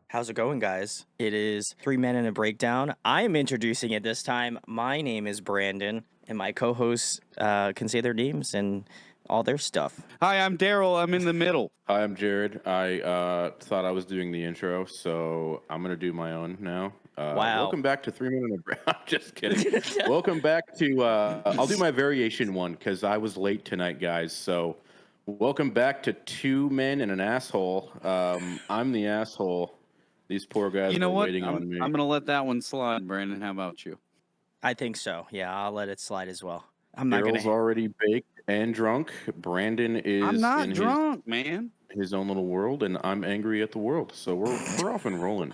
How's it going, guys? It is Three Men and a Breakdown. I'm introducing it this time. My name is Brandon, and my co-hosts can say their names and all their stuff. Hi, I'm Daryl. I'm in the middle. Hi, I'm Jared. I thought I was doing the intro, so I'm going to do my own now. Wow. Welcome back to 3 Men and a Breakdown. I'm just kidding. Welcome back to, I'll do my variation one because I was late tonight, guys. So welcome back to 2 Men and an Asshole. I'm the asshole. These poor guys You know are what? waiting on me. I'm going to let that one slide, Brandon. How about you? I think so. Yeah, I'll let it slide as well. I'm not Daryl's already baked and drunk. Brandon is I'm not in drunk, man. his own little world, and I'm angry at the world. So we're off and rolling.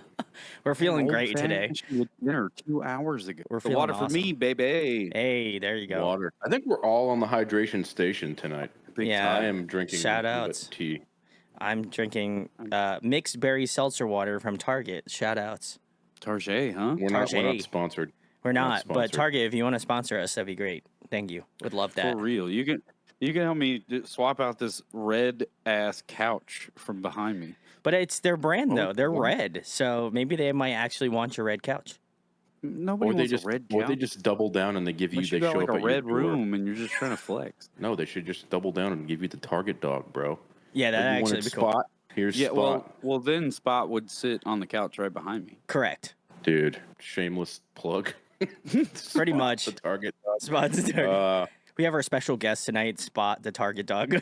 We're feeling great today. With dinner 2 hours ago. We're The feeling water awesome. for me, baby. Hey, there you go. Water. I think we're all on the hydration station tonight. Yeah. I am drinking Shout nothing but outs. tea. I'm drinking mixed berry seltzer water from Target. Shout outs. Target, huh? We're not Target. sponsored. We're not, but sponsored. Target, if you want to sponsor us, that'd be great. Thank you. Would love that. For real. You can help me swap out this red ass couch from behind me. But it's their brand, though. They're what? red, so maybe they might actually want your red couch. Nobody Or wants they just a red couch. or they just double down and they give you Unless they you got show like up a at red your door. room and you're just trying to flex. No, they should just double down and give you the Target dog, bro. Yeah, that If you actually wanted would be cool. Spot, here's Yeah, Spot. well, then Spot would sit on the couch right behind me. Correct. Dude, shameless plug. Pretty much. The Target dog. Spot's the target. We have our special guest tonight, Spot, the Target dog.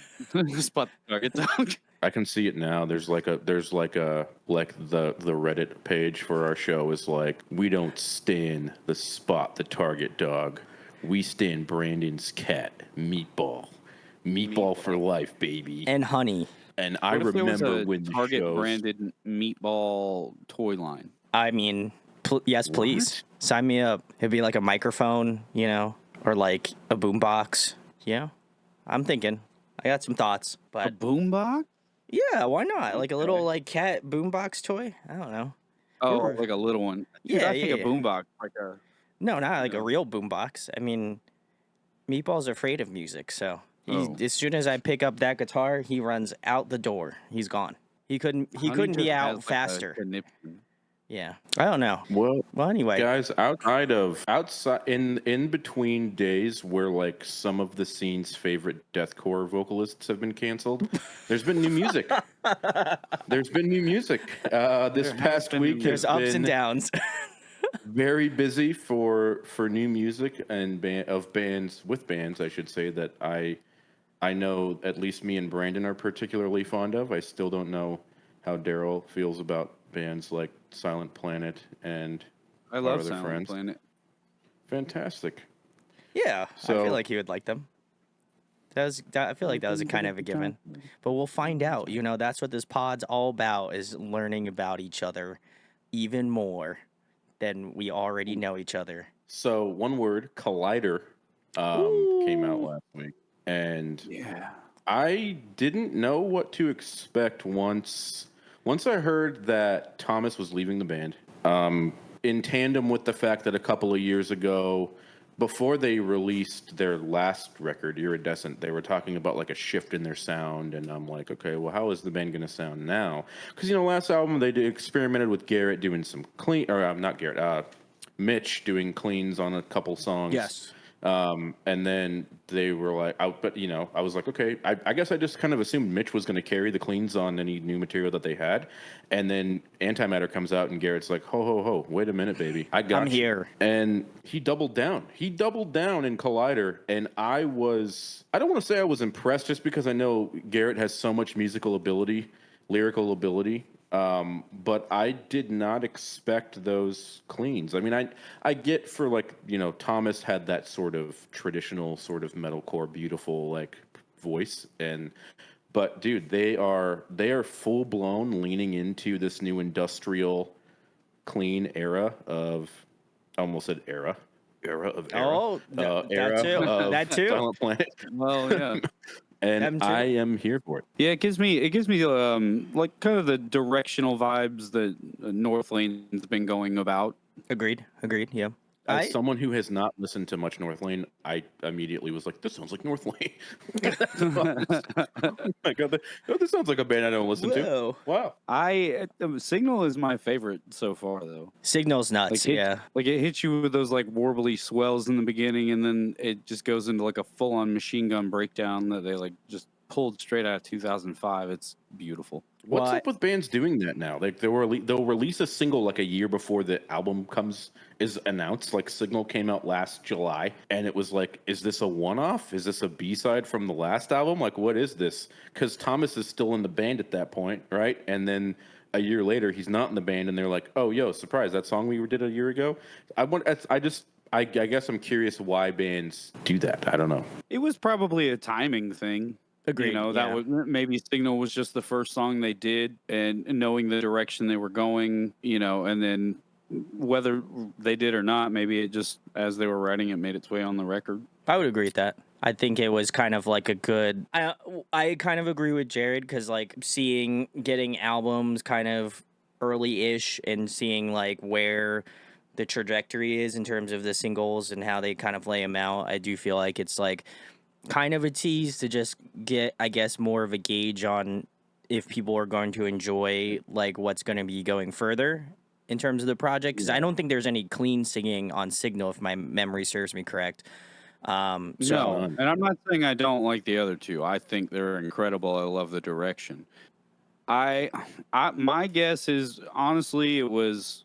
Spot the target dog. I can see it now. There's like the Reddit page for our show is like, we don't stand the Spot the Target dog. We stand Brandon's cat, Meatball. Meatball for life, baby. And honey. And I What if there was remember a when the Target shows, branded meatball toy line. I mean, yes, please. Sign me up. It'd be like a microphone, or like a boombox. I'm thinking. I got some thoughts. A But boombox? yeah, why not? Like a little Okay. like cat boombox toy? I don't know. Oh, like a little one. Dude, Yeah, I think yeah, a yeah. boombox like a. No, not like a No. real boombox. I mean, Meatball's afraid of music, so Oh. as soon as I pick up that guitar, he runs out the door. He's gone. He couldn't Honey be just out has, like, faster. a conniption. Yeah. I don't know. Well, anyway. guys, outside in between days where like some of the scene's favorite deathcore vocalists have been canceled, there's been new music. This past week There's has ups and been downs. very busy for new music and bands, I should say, that I know at least me and Brandon are particularly fond of. I still don't know how Daryl feels about bands like Silent Planet and I our love other Silent friends. Planet. I Fantastic. feel So- like he would like them. I feel like that was a kind of a given. But we'll find out. That's what this pod's all about, is learning about each other even more than we already know each other. So one word, Collider, came out Ooh. last week, and Yeah. I didn't know what to expect once I heard that Thomas was leaving the band. In tandem with the fact that a couple of years ago, before they released their last record, Iridescent, they were talking about like a shift in their sound, and I'm like, okay, well, how is the band going to sound now? Because last album they experimented with Garrett doing some clean, or not Garrett, Mitch doing cleans on a couple songs. Yes. And then they were like, I was like, okay, I guess I just kind of assumed Mitch was going to carry the cleans on any new material that they had. And then Antimatter comes out and Garrett's like, ho, wait a minute, baby. I'm here. And he doubled down. He doubled down in Collider. And I don't want to say I was impressed just because I know Garrett has so much lyrical ability. But I did not expect those cleans. I mean, I get for like, Thomas had that sort of traditional sort of metalcore, beautiful like voice, but dude, they are full blown leaning into this new industrial clean era of, I almost said era of era. Oh, that too. Of That too. Silent Planet. Well, yeah. And Them too. I am here for it. Yeah, it gives me like kind of the directional vibes that North Lane's been going about. Agreed. Yeah. as I someone who has not listened to much North Lane, I immediately was like, "This sounds like North Lane." Oh my god, this sounds like a band I don't listen to. whoa. Wow. Signal is my favorite so far, though. Signal's nuts. Yeah. Like it hits you with those like warbly swells in the beginning, and then it just goes into like a full-on machine gun breakdown that they like just pulled straight out of 2005. It's beautiful. What's Well, up with bands doing that now? Like they'll release a single like a year before the album is announced. Like Signal came out last July, and it was like, is this a one-off? Is this a B-side from the last album? Like, what is this? Because Thomas is still in the band at that point, right? And then a year later, he's not in the band, and they're like, oh, yo, surprise! That song we did a year ago. I guess I'm curious why bands do that. I don't know. It was probably a timing thing. agreed. You know, yeah. that was maybe Signal was just the first song they did, and knowing the direction they were going, you know, and then whether they did or not, maybe it just, as they were writing it, made its way on the record. I would agree with that. I think it was kind of like a good. I kind of agree with Jared because like getting albums kind of early-ish and seeing like where the trajectory is in terms of the singles and how they kind of lay them out. I do feel like it's like kind of a tease to just get, I guess, more of a gauge on if people are going to enjoy like what's going to be going further in terms of the project. Because I don't think there's any clean singing on Signal, if my memory serves me correct. So No, and I'm not saying I don't like the other two. I think they're incredible. I love the direction. My guess is honestly it was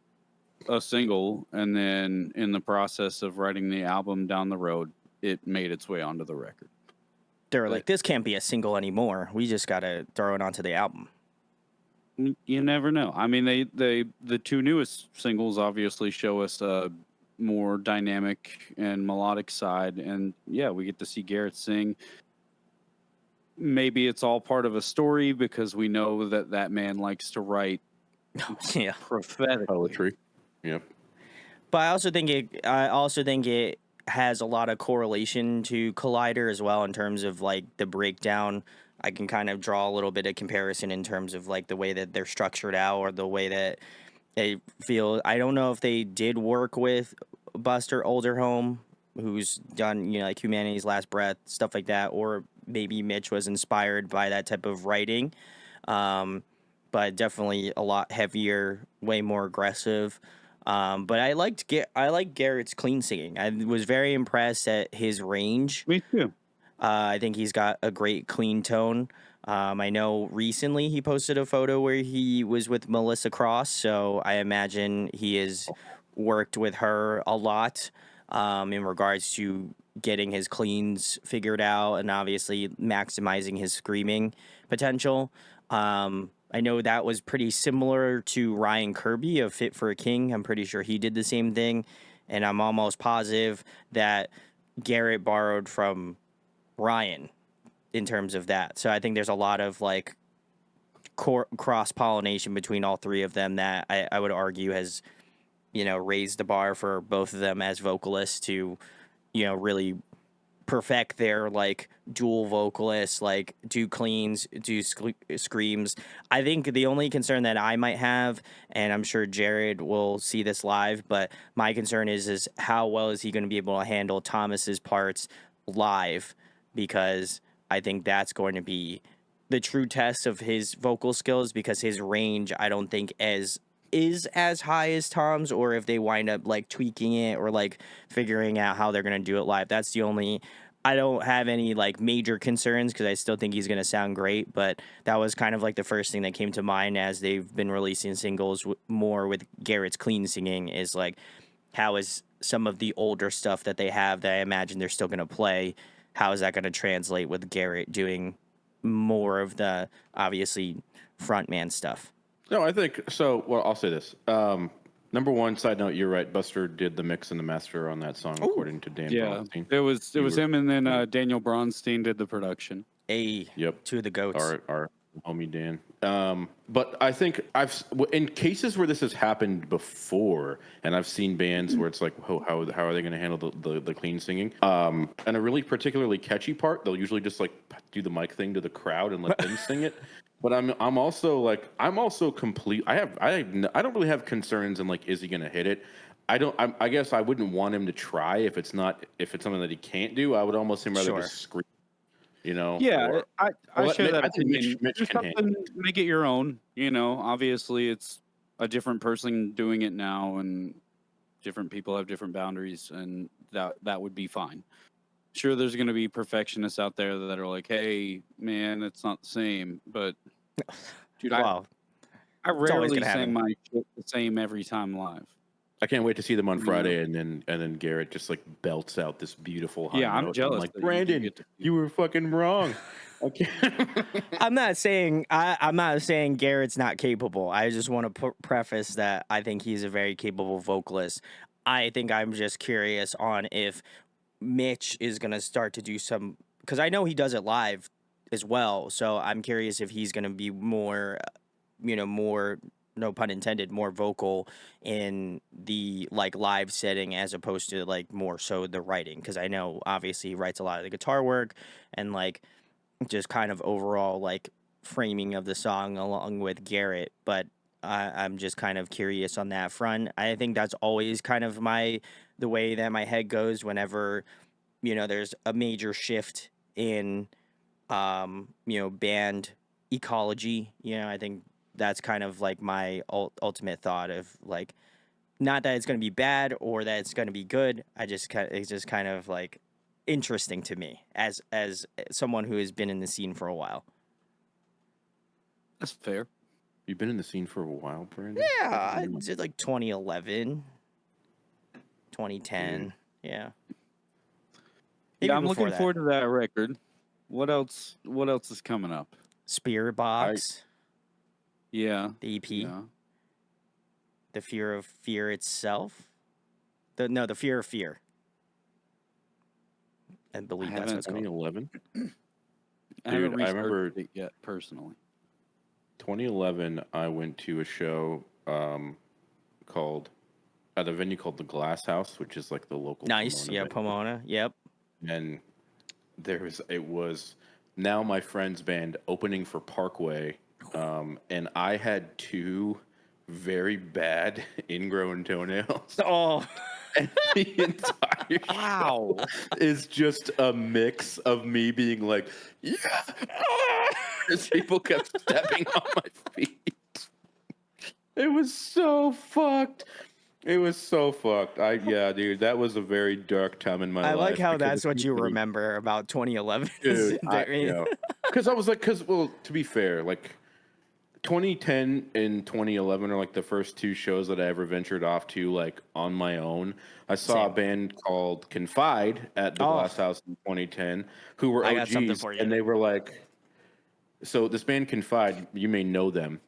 a single, and then in the process of writing the album down the road, it made its way onto the record. they're like, this can't be a single anymore. We just got to throw it onto the album. You never know. I mean, the two newest singles obviously show us a more dynamic and melodic side, and yeah, we get to see Garrett sing. Maybe it's all part of a story because we know that man likes to write Yeah. prophetically. Poetry. Yep. But I also think it has a lot of correlation to Collider as well in terms of like the breakdown. I can kind of draw a little bit of comparison in terms of like the way that they're structured out or the way that they feel. I don't know if they did work with Buster Olderholm, who's done, you know, like Humanity's Last Breath, stuff like that, or maybe Mitch was inspired by that type of writing. But definitely a lot heavier, way more aggressive. But I like Garrett's clean singing. I was very impressed at his range. Me too. I think he's got a great clean tone. I know recently he posted a photo where he was with Melissa Cross, so I imagine he has worked with her a lot in regards to getting his cleans figured out and obviously maximizing his screaming potential. I know that was pretty similar to Ryan Kirby of Fit for a King. I'm pretty sure he did the same thing, and I'm almost positive that Garrett borrowed from Ryan in terms of that. So I think there's a lot of like cross pollination between all three of them that I would argue has, you know, raised the bar for both of them as vocalists to, you know, really perfect their like dual vocalists, like do cleans, do screams. I think the only concern that I might have, and I'm sure Jared will see this live, but my concern is how well is he going to be able to handle Thomas's parts live, because I think that's going to be the true test of his vocal skills, because his range I don't think is as high as Tom's, or if they wind up like tweaking it or like figuring out how they're going to do it live. That's the only. I don't have any like major concerns because I still think he's going to sound great, but that was kind of like the first thing that came to mind as they've been releasing singles more with Garrett's clean singing, is like how is some of the older stuff that they have that I imagine they're still going to play, how is that going to translate with Garrett doing more of the obviously frontman stuff? No, I think so. Well, I'll say this. Number one, side note, you're right. Buster did the mix and the master on that song, according to Dan Bronstein. It was him, and then Daniel Bronstein did the production. Yep. Two of the goats. Our homie Dan. But I think in cases where this has happened before, and I've seen bands where it's like, oh, how are they going to handle the clean singing? And a really particularly catchy part, they'll usually just like do the mic thing to the crowd and let them sing it. But I'm also complete. I don't really have concerns in like, is he going to hit it? I guess I wouldn't want him to try if it's something that he can't do. I would almost rather Sure. just scream, you know. Yeah, Or I share that I think opinion. Mitch Do can handle something, it. make it your own. You know, obviously it's a different person doing it now, and different people have different boundaries, and that would be fine. Sure, there's going to be perfectionists out there that are like, "Hey, man, it's not the same." But dude, Wow, I it's always rarely gonna sang happen. my shit the same every time live. I can't wait to see them on You know? Friday, and then Garrett just like belts out this beautiful high Yeah, I'm note. And I'm jealous like, that you do Brandon, get to see you were fucking wrong. Okay. I'm not saying I'm not saying Garrett's not capable. I just want to preface that I think he's a very capable vocalist. I think I'm just curious on if Mitch is gonna start to do some, because I know he does it live as well. So I'm curious if he's gonna be more, more, no pun intended, more vocal in the like live setting as opposed to like more so the writing. Because I know obviously he writes a lot of the guitar work and like just kind of overall like framing of the song along with Garrett, but I'm just kind of curious on that front. I think that's always kind of the way that my head goes whenever there's a major shift in band ecology. I think that's kind of like my ultimate thought of like, not that it's going to be bad or that it's going to be good. It's just kind of like interesting to me as someone who has been in the scene for a while. That's fair. You've been in the scene for a while, Brandon? Yeah, I did like 2011, 2010. Dude. Yeah. Yeah, Maybe I'm looking before that. forward to that record. What else is coming up? Spirit Box, Yeah. the EP, Yeah. The Fear of Fear itself. The Fear of Fear. I believe that's what it's called. 2011. I haven't Dude, I remember researched it yet personally. 2011. I went to a show called at a venue called the Glass House, which is like the local Nice, Pomona yeah, venue. Pomona, yep. And it was Now My Friend's band opening for Parkway, and I had two very bad ingrown toenails. Oh, And the entire wow. show is just a mix of me being like, yeah, as people kept stepping on my feet. It was so fucked. It was so fucked. Yeah, dude, that was a very dark time in my life. I like how because that's what you essentially- remember about 2011. Dude, because I was like, well, to be fair, like 2010 and 2011 are like the first two shows that I ever ventured off to like on my own. I saw a Same. band called Confide at the Glass House in 2010 who were I got something OGs, for you. and they were like, so this band Confide, you may know them,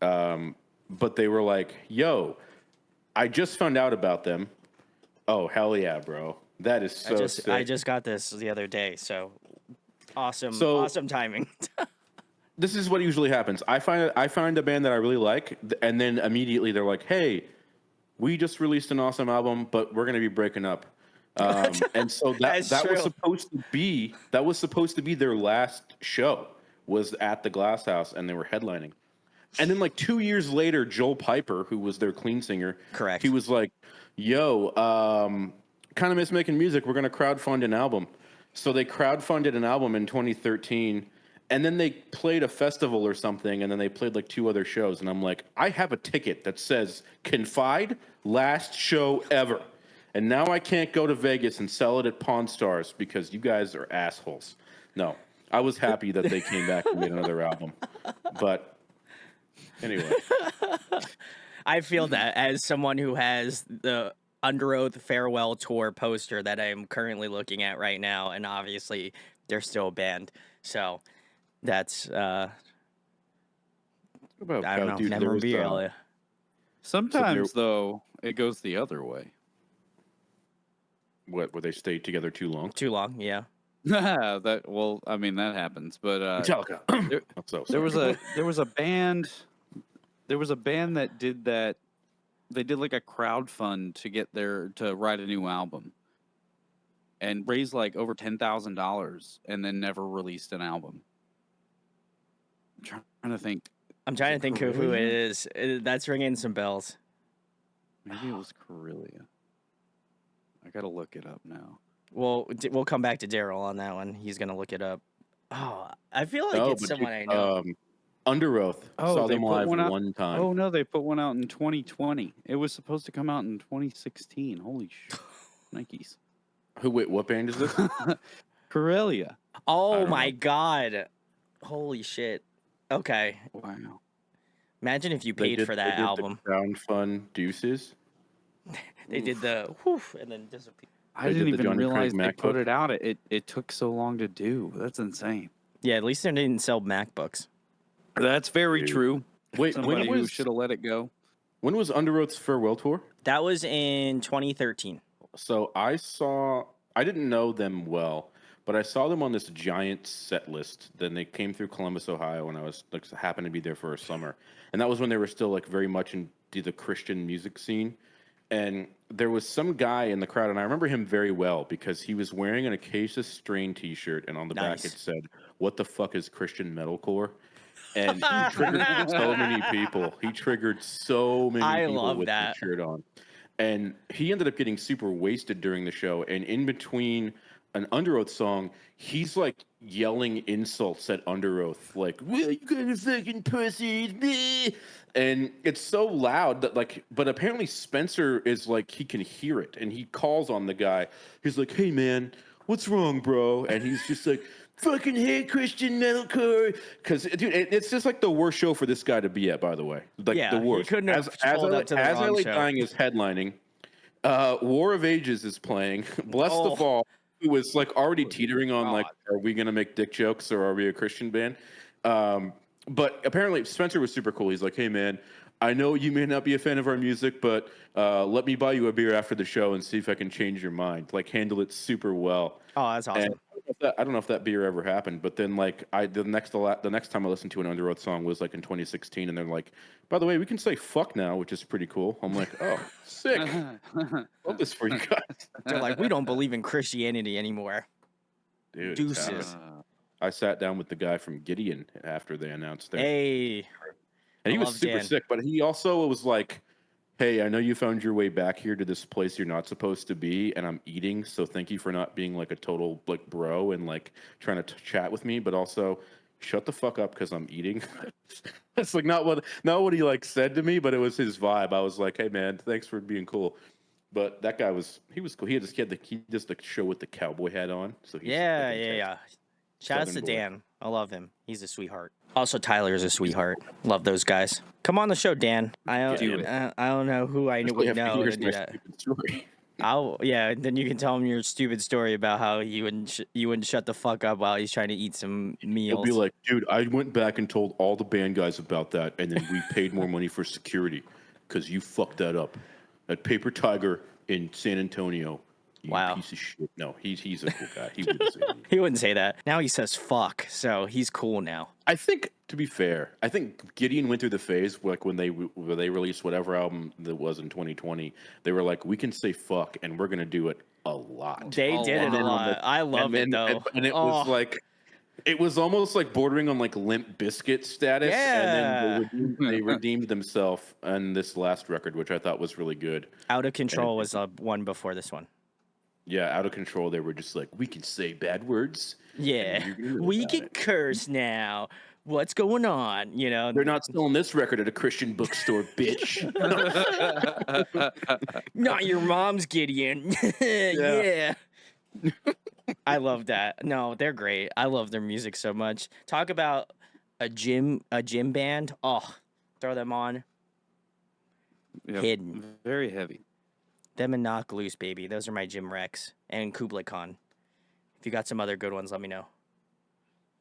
but they were like, yo, I just found out about them. Oh, hell yeah, bro. That is so sick. I just got this the other day, so awesome, So- awesome timing. This is what usually happens. I find a band that I really like, and then immediately they're like, "Hey, we just released an awesome album, but we're going to be breaking up." And so that was supposed to be their last show, was at the Glass House, and they were headlining. And then like 2 years later, Joel Piper, who was their clean singer, Correct. he was like, "Yo, kind of miss making music. We're going to crowdfund an album." So they crowdfunded an album in 2013. And then they played a festival or something, and then they played like two other shows. And I'm like, I have a ticket that says Confide, last show ever. And now I can't go to Vegas and sell it at Pawn Stars because you guys are assholes. No, I was happy that they came back and made another album. But anyway. I feel that as someone who has the Under Oath farewell tour poster that I am currently looking at right now, and obviously they're still a band. So that's I don't know, memorabilia. Sometimes though, it goes the other way. What, where they stayed together too long? Too long, yeah. That happens. But Metallica. there was a band that did that. They did like a crowdfund to write a new album and raised like over $10,000 and then never released an album. I'm trying to think. I'm trying to think of who it is. That's ringing some bells. Maybe it was Corellia. I gotta look it up now. Well, we'll come back to Daryl on that one. He's gonna look it up. Oh, I feel like Oh, it's but someone I know. Under Oath. Oh, Saw they them put live one out. one time. Oh no, they put one out in 2020. It was supposed to come out in 2016. Holy shit, Nikes. Wait, what band is this? Corellia. Oh don't my know. god! Holy shit! Okay, Wow. imagine if you They paid did- for they that did album. The Sound Fun Deuces. They did the whew, and then disappeared. I They didn't did the even Johnny realize Craig they put MacBook. it out. It took so long to do. That's insane. Yeah, at least they didn't sell MacBooks. That's very Dude. true. Wait, Somebody when who was should have let it go. Under Oath's farewell tour? That was in 2013. So I didn't know them well, but I saw them on this giant set list. Then they came through Columbus, Ohio, and I was like happened to be there for a summer, and that was when they were still like very much into the Christian music scene. And there was some guy in the crowd, and I remember him very well because he was wearing an Acacia Strain T-shirt, and on the back Nice. it said, "What the fuck is Christian metalcore?" And he triggered so many people. He triggered so many I people love with that. the shirt on. And he ended up getting super wasted during the show. And in between an Under Oath song, he's like yelling insults at Under Oath, like, "Well, you guys fucking pussies." Bleh." And it's so loud that, like, but apparently Spencer is like, he can hear it. And he calls on the guy. He's like, "Hey, man, what's wrong, bro?" And he's just like, "Fucking hate Christian metalcore." Because, dude, it's just like the worst show for this guy to be at, by the way. Like, Yeah, the he worst. couldn't have pulled up to the as wrong LA show. Dying is headlining, War of Ages is playing. Bless Oh. the Fall, who was like already teetering on like, God. are we gonna make dick jokes or are we a Christian band? But apparently Spencer was super cool. He's like, "Hey man, I know you may not be a fan of our music, but let me buy you a beer after the show and see if I can change your mind." Like, handle it super well. Oh, that's awesome. And I don't know if that beer ever happened, but then like the next time I listened to an Under Oath song was like in 2016, and they're like, "By the way, we can say fuck now," which is pretty cool. I'm like, "Oh, sick! Love this for you guys, They're like, we don't believe in Christianity anymore. dude." Deuces. I sat down with the guy from Gideon after they announced their, Hey, and he I was love super Dan. sick. But he also was like, "Hey, I know you found your way back here to this place you're not supposed to be, and I'm eating. So thank you for not being like a total like bro and like trying to chat with me, but also shut the fuck up because I'm eating." That's like not what he like said to me, but it was his vibe. I was like, "Hey man, thanks for being cool." But that guy was cool. He just the show with the cowboy hat on. So he's Yeah, like, yeah, yeah. Shout out to Southern boy. Dan. I love him. He's a sweetheart. Also, Tyler's a sweetheart. Love those guys. Come on the show, Dan. I Do it. don't know who I Actually, would have to know hear to do my that. stupid story. Then you can tell him your stupid story about how you wouldn't shut the fuck up while he's trying to eat some He'll meals. be like, "Dude, I went back and told all the band guys about that, and then we paid more money for security because you fucked that up at Paper Tiger in San Antonio. You Wow. piece of shit." No, he's a cool guy. He wouldn't say anything. He wouldn't say that. Now he says fuck, so he's cool now. I think, to be fair, I think Gideon went through the phase like when they released whatever album that was in 2020. They were like, "We can say fuck, and we're gonna do it a lot." They A did it a lot. lot. I love it though. And it was like, it was almost like bordering on like Limp Bizkit status. And then they redeemed themselves on this last record, which I thought was really good. Out of Control was one before this one. Yeah, Out of Control. They were just like, "We can say bad words. Yeah, you're gonna know we about can it." curse now. What's going on? You know, They're not selling this record at a Christian bookstore, bitch. not your mom's Gideon. Yeah. I love that. No, they're great. I love their music so much. Talk about a gym band. Oh, throw them on. Yep. Hidden. Very heavy. Them and Knock Loose, baby. Those are my gym wrecks. And Kublai Khan. If you got some other good ones, let me know.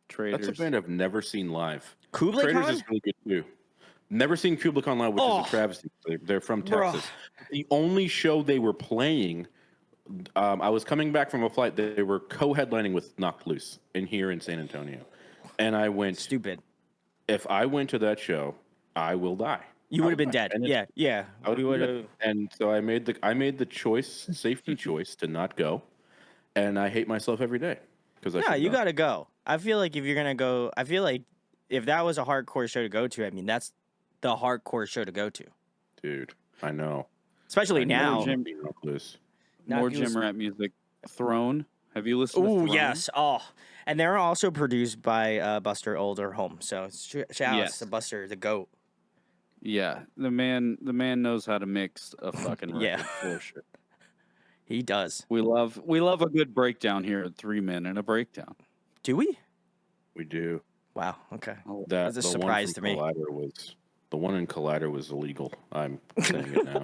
Traders. That's a band I've never seen live. Kublai Traders Khan? is really good too. Never seen Kublai Khan live, which is a travesty. They're from Bruh. Texas. The only show they were playing, I was coming back from a flight. They were co-headlining with Knocked Loose here in San Antonio, and I went. Stupid. If I went to that show, I will die. You would have been dead. And Yeah. We would have. And so I made the choice, safety choice, to not go, and I hate myself every day because Yeah, you got to go. I feel like if you're going to go, I feel like if that was a hardcore show to go to, I mean, that's the hardcore show to go to. Dude, I know. especially now. More gym rap music. Throne. Have you listened to Oh Throne? yes. Oh, and they're also produced by Buster Olderholm. So shout out to Buster, the goat. Yeah, the man knows how to mix a fucking record Yeah. for sure. He does. We love a good breakdown here at 3 Men and a Breakdown. Do we? We do. Wow. Okay. That That's a the surprise one to from me. Collider was the one in Collider was illegal. I'm saying it now.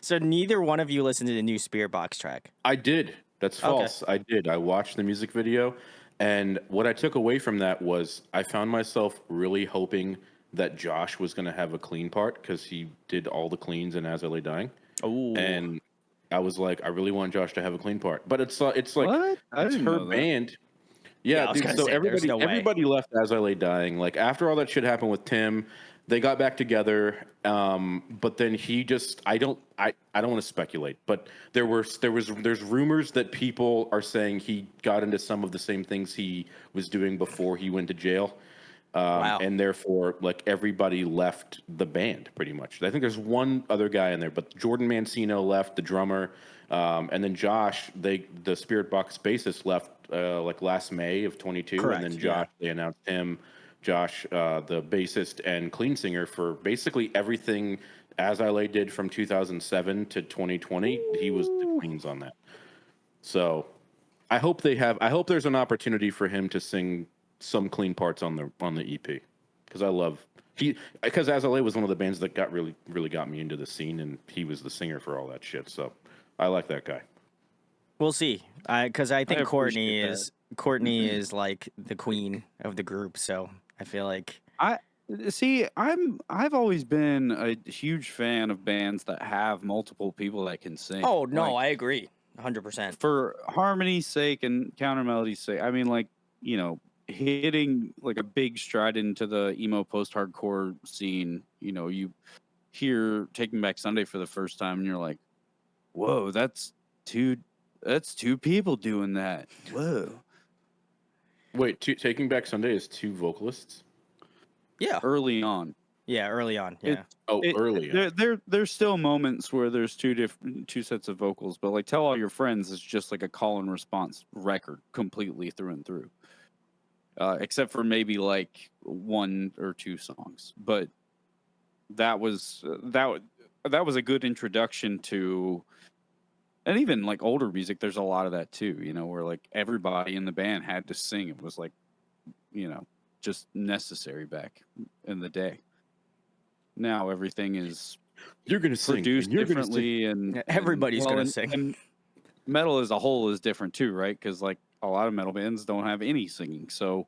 So neither one of you listened to the new Spirit Box track. I did. That's false. I did. I watched the music video, and what I took away from that was I found myself really hoping that Josh was going to have a clean part because he did all the cleans in As I Lay Dying. Oh. And I was like, I really want Josh to have a clean part, but it's like What? I it's didn't her know that. band. Yeah, I Yeah, was dude. gonna So say, there's no way. everybody left As I Lay Dying. Like after all that shit happened with Tim, they got back together. But then he just I don't want to speculate, but there's rumors that people are saying he got into some of the same things he was doing before he went to jail. Wow. And therefore, like everybody left the band pretty much. I think there's one other guy in there, but Jordan Mancino left, the drummer, and then Josh, the Spirit Box bassist left like last May of 22, Correct, and then Josh, they announced him, Josh, the bassist and clean singer for basically everything As I Lay did from 2007 to 2020. He was the cleans on that. So I hope there's an opportunity for him to sing some clean parts on the EP because As I Lay was one of the bands that really got me into the scene, and he was the singer for all that shit. So I like that guy. We'll see. Because I think Courtney appreciate that. is like the queen of the group. So I feel like I've always been a huge fan of bands that have multiple people that can sing. oh no, Like, I agree, 100%. for harmony's sake and counter melody's sake. I mean, like, you know, hitting like a big stride into the emo post-hardcore scene. You know, you hear Taking Back Sunday for the first time, and you're like, "Whoa, that's two people doing that." Whoa. Wait, Taking Back Sunday is two vocalists? Yeah. Early on. Yeah, early on. Yeah. Early on. There's still moments where there's two sets of vocals, but like Tell All Your Friends is just like a call and response record completely through and through. Except for maybe like one or two songs, but that was a good introduction to, and even like older music. There's a lot of that too, you know, where like everybody in the band had to sing. It was like, you know, just necessary back in the day. Now everything is You're gonna sing. produced You're gonna differently, and Everybody's well, gonna and- sing. and metal as a whole is different too, right? Because like a lot of metal bands don't have any singing, so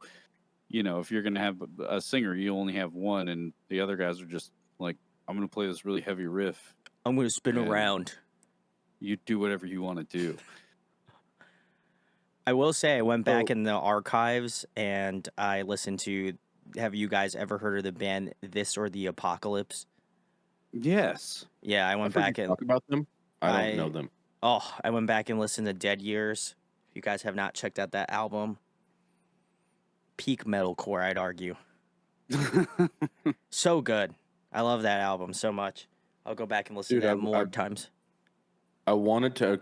you know, if you're gonna have a singer, you only have one, and the other guys are just like, I'm gonna play this really heavy riff. I'm gonna spin And around. You do whatever you want to do. I will say I went back So- in the archives and I listened to. Have you guys ever heard of the band This or the Apocalypse? Yes. Yeah, I went back and talk about them. I don't know them. I went back and listened to Dead Years. If you guys have not checked out that album, peak metalcore, I'd argue. So good. I love that album so much. I'll go back and listen to that more times. I wanted to.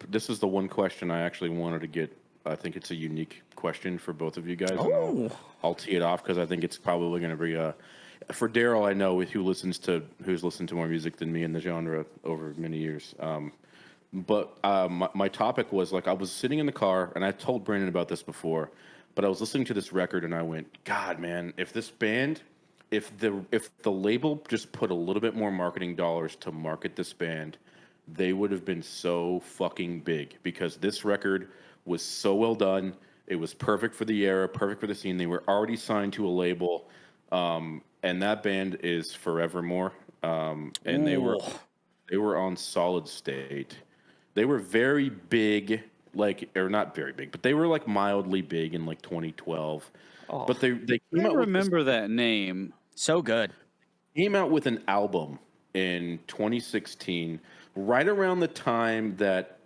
This is the one question I actually wanted to get. I think it's a unique question for both of you guys. Oh. And I'll tee it off because I think it's probably going to be for Daryl. I know who's listened to more music than me in the genre over many years. But my topic was like I was sitting in the car and I told Brandon about this before, but I was listening to this record and I went, God, man, if this band, if the label just put a little bit more marketing dollars to market this band, they would have been so fucking big because this record was so well done. It was perfect for the era, perfect for the scene. They were already signed to a label, and that band is Forevermore. And they were on Solid State. They were very big, or not very big, but they were like mildly big in like 2012. Oh. But they came I out remember that name. So good. Came out with an album in 2016, right around the time that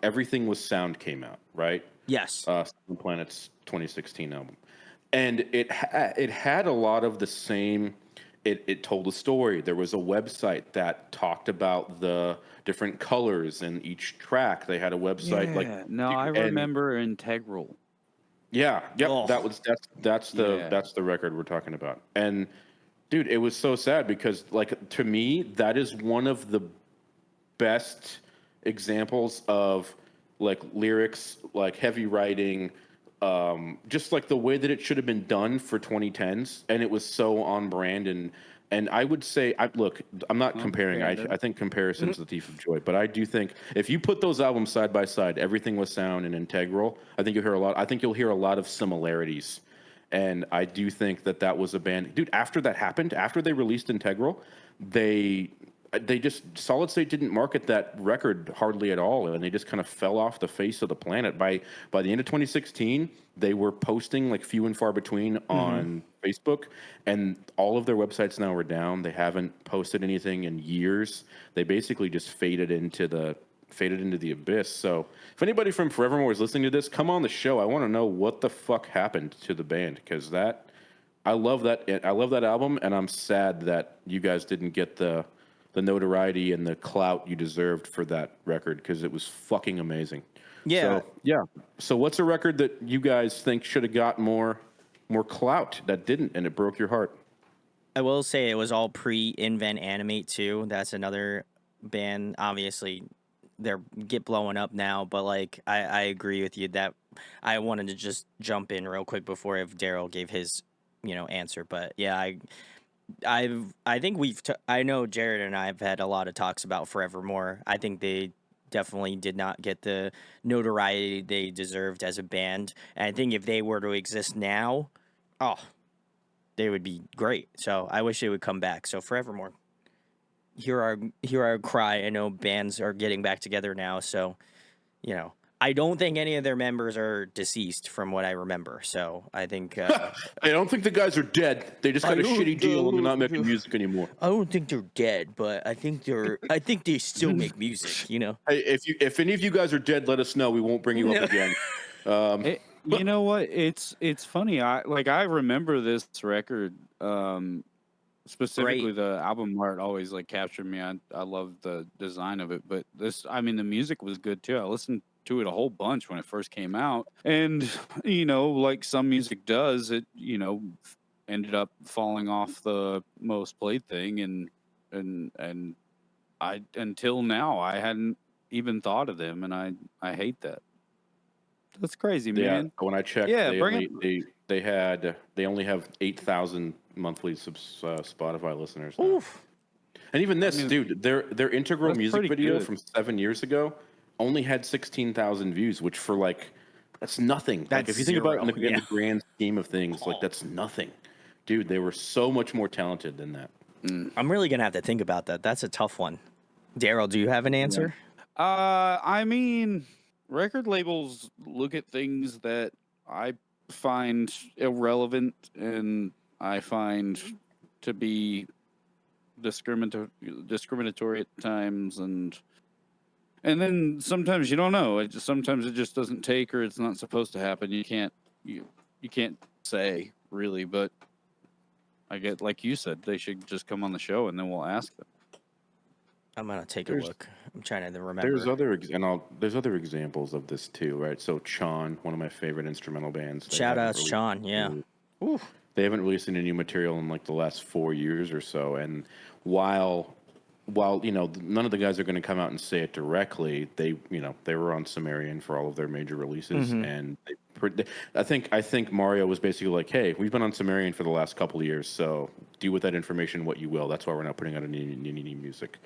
Everything Was Sound came out, right? Yes. Seven Planet's 2016 album, and it had a lot of the same it told a story. There was a website that talked about the different colors in each track. They had a website like, Yeah. No, I and remember Integral. yeah, yep, Oh, Yeah. that's the record we're talking about. And dude, it was so sad because like to me, that is one of the best examples of like lyrics, like heavy writing, just like the way that it should have been done for 2010s, and it was so on brand. And I would say, I'm not comparing. I Understandable. think comparison's the thief of joy, but I do think if you put those albums side by side, Everything Was Sound and Integral, I think you'll hear a lot. I think you'll hear a lot of similarities. And I do think that that was a band, dude. After that happened, after they released Integral, they just Solid State didn't market that record hardly at all, and they just kind of fell off the face of the planet. By the end of 2016, they were posting like few and far between on Facebook, and all of their websites now are down. They haven't posted anything in years. They basically just faded into the abyss. So if anybody from Forevermore is listening to this, come on the show. I want to know what the fuck happened to the band, because I love that album, and I'm sad that you guys didn't get the notoriety and the clout you deserved for that record, because it was fucking amazing. yeah. So yeah. So what's a record that you guys think should have got more clout that didn't, and it broke your heart? I will say it was all pre-Invent Animate too. That's another band. Obviously, they're get blowing up now, but like I agree with you that I wanted to just jump in real quick before if Daryl gave his answer. But yeah, I think I know Jared and I have had a lot of talks about Forevermore. I think they definitely did not get the notoriety they deserved as a band. And I think if they were to exist now, oh, they would be great. So I wish they would come back. So Forevermore, hear our cry. I know bands are getting back together now, so I don't think any of their members are deceased from what I remember. So I think I don't think the guys are dead. They just got a shitty deal and they're not making music anymore. I don't think they're dead, but I think they still make music. Hey, if any of you guys are dead, let us know. We won't bring you up again. You know what? It's funny. I remember this record. Specifically Great. the album art always like captured me. I love the design of it, but the music was good too. I listened to it a whole bunch when it first came out, and like some music does, it ended up falling off the most played thing, and I until now I hadn't even thought of them, and I hate that. That's crazy, Yeah, man. when I checked, Yeah, bring it. they only have 8,000 monthly Spotify listeners now. Oof. And even I this, mean, dude, their integral that's music pretty video good. from 7 years ago only had 16,000 views, which for like that's nothing. Like That's if you think about it zero. in Yeah. the grand scheme of things, like that's nothing, dude. They were so much more talented than that. I'm really gonna have to think about that. That's a tough one. Daryl, do you have an Yeah. answer? I mean, record labels look at things that I find irrelevant and I find to be discriminatory at times, and then sometimes you don't know. Sometimes it just doesn't take, or it's not supposed to happen. You can't say really, but I get, like you said, they should just come on the show and then we'll ask them. I'm gonna take a There's look. I'm trying to remember. there's other examples of this too, right? So Chon, one of my favorite instrumental bands. Shout out Sean. Yeah. Oof. They haven't released any new material in like the last 4 years or so, and while none of the guys are going to come out and say it directly, they were on Sumerian for all of their major releases, and I think Mario was basically like, hey, we've been on Sumerian for the last couple of years, so do with that information what you will. That's why we're not putting out any new music.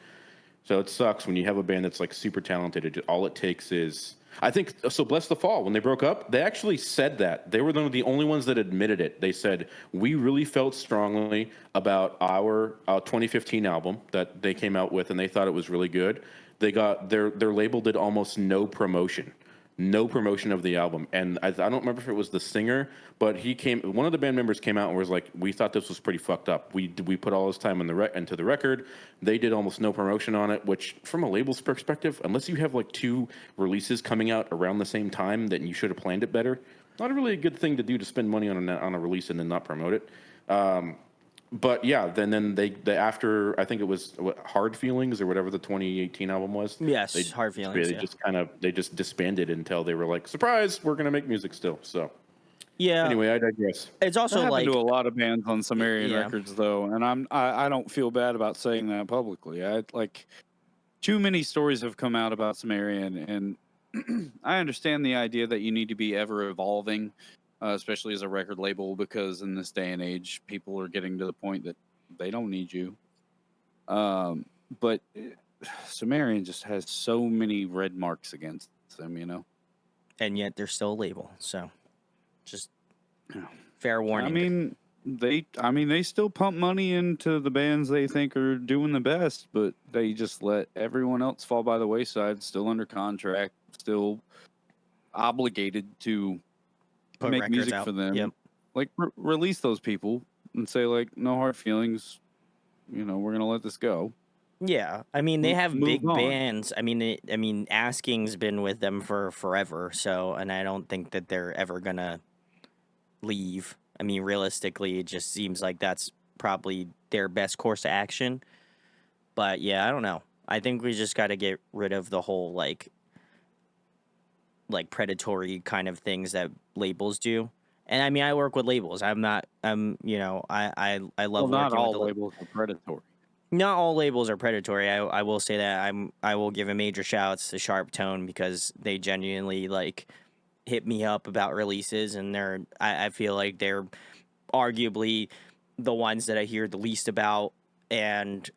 So it sucks when you have a band that's like super talented. All it takes is, I think, so Bless the Fall, when they broke up, they actually said that. They were one of the only ones that admitted it. They said, we really felt strongly about our 2015 album that they came out with, and they thought it was really good. They got their label did almost no promotion. No promotion of the album, and I don't remember if it was the singer, but one of the band members came out and was like, "We thought this was pretty fucked up. We put all this time into the record. They did almost no promotion on it, which, from a label's perspective, unless you have like two releases coming out around the same time, then you should have planned it better. Not really a good thing to do to spend money on a release and then not promote it." but yeah, then they after I think it was Hard Feelings or whatever the 2018 album was. Yes, Hard Feelings. They Yeah. just they just disbanded until they were like, surprise, we're gonna make music still. So Yeah. anyway, I digress. It's That also happened like to a lot of bands on Sumerian yeah. Records, though, and I don't feel bad about saying that publicly. I like too many stories have come out about Sumerian, and I understand the idea that you need to be ever evolving, especially as a record label, because in this day and age, people are getting to the point that they don't need you. But Sumerian just has so many red marks against them, you know. And yet they're still a label. So just Yeah. fair warning. I mean they still pump money into the bands they think are doing the best, but they just let everyone else fall by the wayside, still under contract, still obligated to Put make records music out. for them. Yep. Like release those people and say like no hard feelings, you know, we're going to let this go. Yeah, I mean they have Move big on. bands. I mean Asking's been with them for forever. So, and I don't think that they're ever gonna leave. I mean, realistically, it just seems like that's probably their best course of action. But yeah, I don't know. I think we just got to get rid of the whole like predatory kind of things that labels do. And I mean, I work with labels. I Well, love not working with all labels are predatory. Not all labels are predatory. I will say that I will give a major shout outs to Sharp Tone because they genuinely like hit me up about releases, and I feel like they're arguably the ones that I hear the least about. And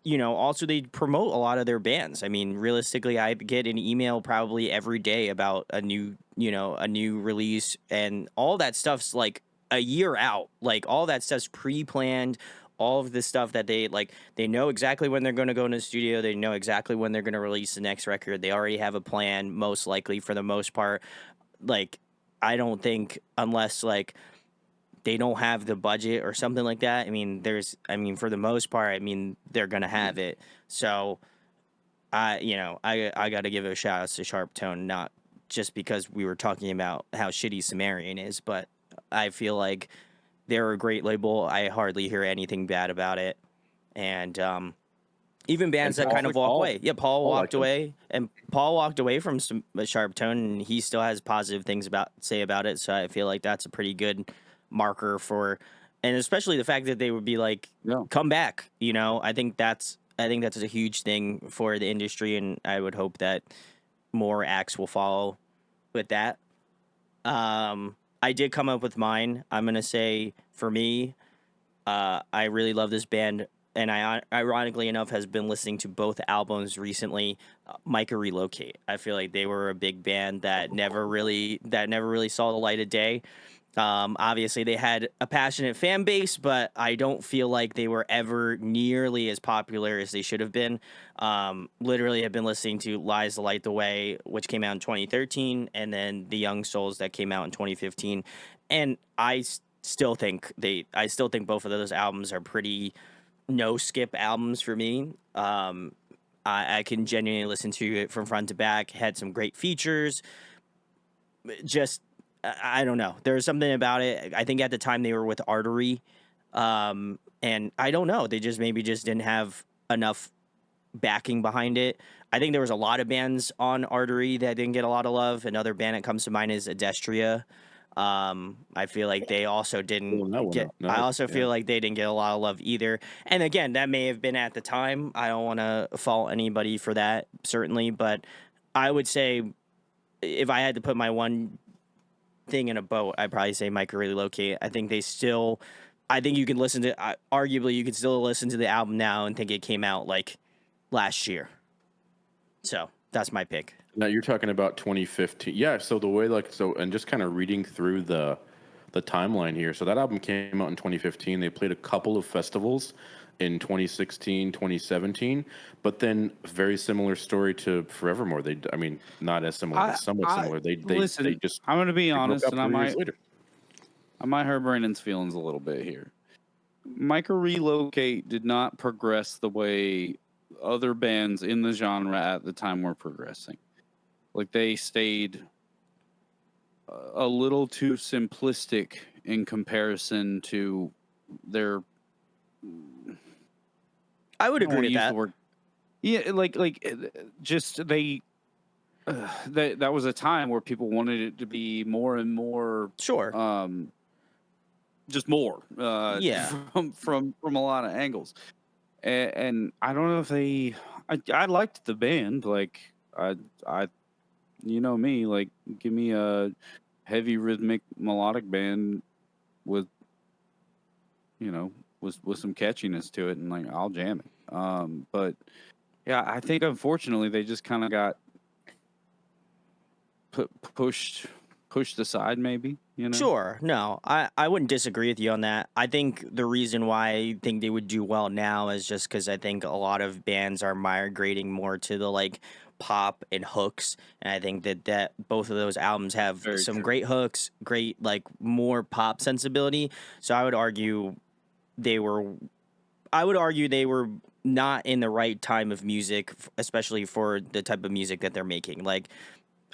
also they promote a lot of their bands. I mean, realistically, I get an email probably every day about a new release, and all that stuff's like a year out. Like all that stuff's pre-planned. All of the stuff that they know exactly when they're going to go into the studio. They know exactly when they're going to release the next record. They already have a plan, most likely for the most part. Like, I don't think unless like they don't have the budget or something like that. For the most part, they're gonna have it. So I got to give a shout out to Sharp Tone, not just because we were talking about how shitty Sumerian is, but I feel like they're a great label. I hardly hear anything bad about it, and even bands that Paul, kind of walk away. Yeah, Paul walked liked them. away, and Paul walked away from some Sharp Tone, and he still has positive things say about it. So I feel like that's a pretty good marker for, and especially the fact that they would be like, Yeah. come back. I think that's a huge thing for the industry, and I would hope that more acts will follow with that. I did come up with mine. I'm gonna say for me, I really love this band, and I ironically enough has been listening to both albums recently. Micah Relocate. I feel like they were a big band that never really saw the light of day. Obviously, they had a passionate fan base, but I don't feel like they were ever nearly as popular as they should have been. Literally, I've been listening to Lies the Light the Way, which came out in 2013, and then The Young Souls that came out in 2015. And I still think both of those albums are pretty no skip albums for me. I can genuinely listen to it from front to back. Had some great features. Just I don't know. There's something about it. I think at the time they were with Artery, and I don't know. They just maybe just didn't have enough backing behind it. I think there was a lot of bands on Artery that didn't get a lot of love. Another band that comes to mind is Adestria. I feel like they also didn't get. I also feel like they didn't get a lot of love either. And again, that may have been at the time. I don't want to fault anybody for that, certainly, but I would say if I had to put my one thing in a boat, I'd probably say Micah Relocate. I think you can listen to. Arguably, you could still listen to the album now and think it came out like last year. So that's my pick. Now you're talking about 2015. Yeah. So the way and just kind of reading through the timeline here. So that album came out in 2015. They played a couple of festivals in 2016, 2017, but then very similar story to Forevermore. Not as similar, but somewhat similar. They just. I'm going to be honest, and I 3 years later. might hurt Brandon's feelings a little bit here. Micah Relocate did not progress the way other bands in the genre at the time were progressing. Like they stayed a little too simplistic in comparison to their I would I don't agree wanna with use the that. word. Yeah, just that was a time where people wanted it to be more and more, Sure. just more, Yeah. from a lot of angles. And I don't know if I liked the band, like, I you know me, like, give me a heavy rhythmic melodic band with, with some catchiness to it, and, like, I'll jam it. But yeah, I think unfortunately they just kind of got pushed aside, maybe, Sure. No, I wouldn't disagree with you on that. I think the reason why I think they would do well now is just because I think a lot of bands are migrating more to the like pop and hooks, and I think that both of those albums have Very some true. great hooks, great like more pop sensibility. So they were I would argue they were not in the right time of music, especially for the type of music that they're making. Like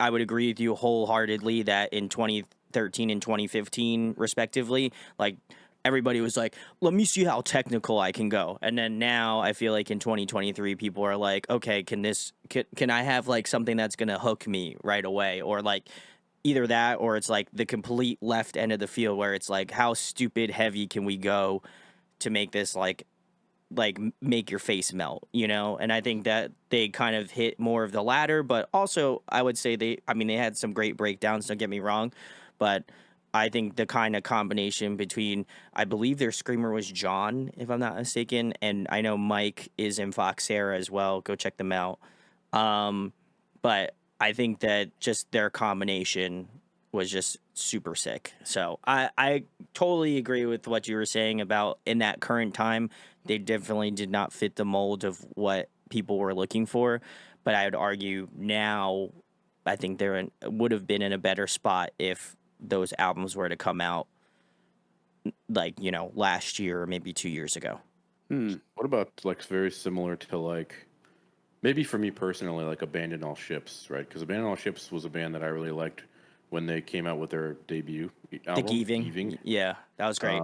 I would agree with you wholeheartedly that in 2013 and 2015, respectively, like everybody was like, let me see how technical I can go. And then now I feel like in 2023, people are like, okay, can I have like something that's going to hook me right away? Or like either that, or it's like the complete left end of the field where it's like, how stupid heavy can we go to make this make your face melt, you know? And I think that they kind of hit more of the latter, but also I would say they had some great breakdowns, don't get me wrong, but I think the kind of combination between, I believe their screamer was John, if I'm not mistaken, and I know Mike is in Foxera as well. Go check them out. Um, but I think that just their combination was just super sick. So I totally agree with what you were saying about in that current time, they definitely did not fit the mold of what people were looking for. But I would argue now, I think would have been in a better spot if those albums were to come out like, last year or maybe 2 years ago. What about like very similar to like maybe for me personally, like Abandon All Ships, right? Because Abandon All Ships was a band that I really liked when they came out with their debut The album, Geeving. Geeving. Yeah, that was great.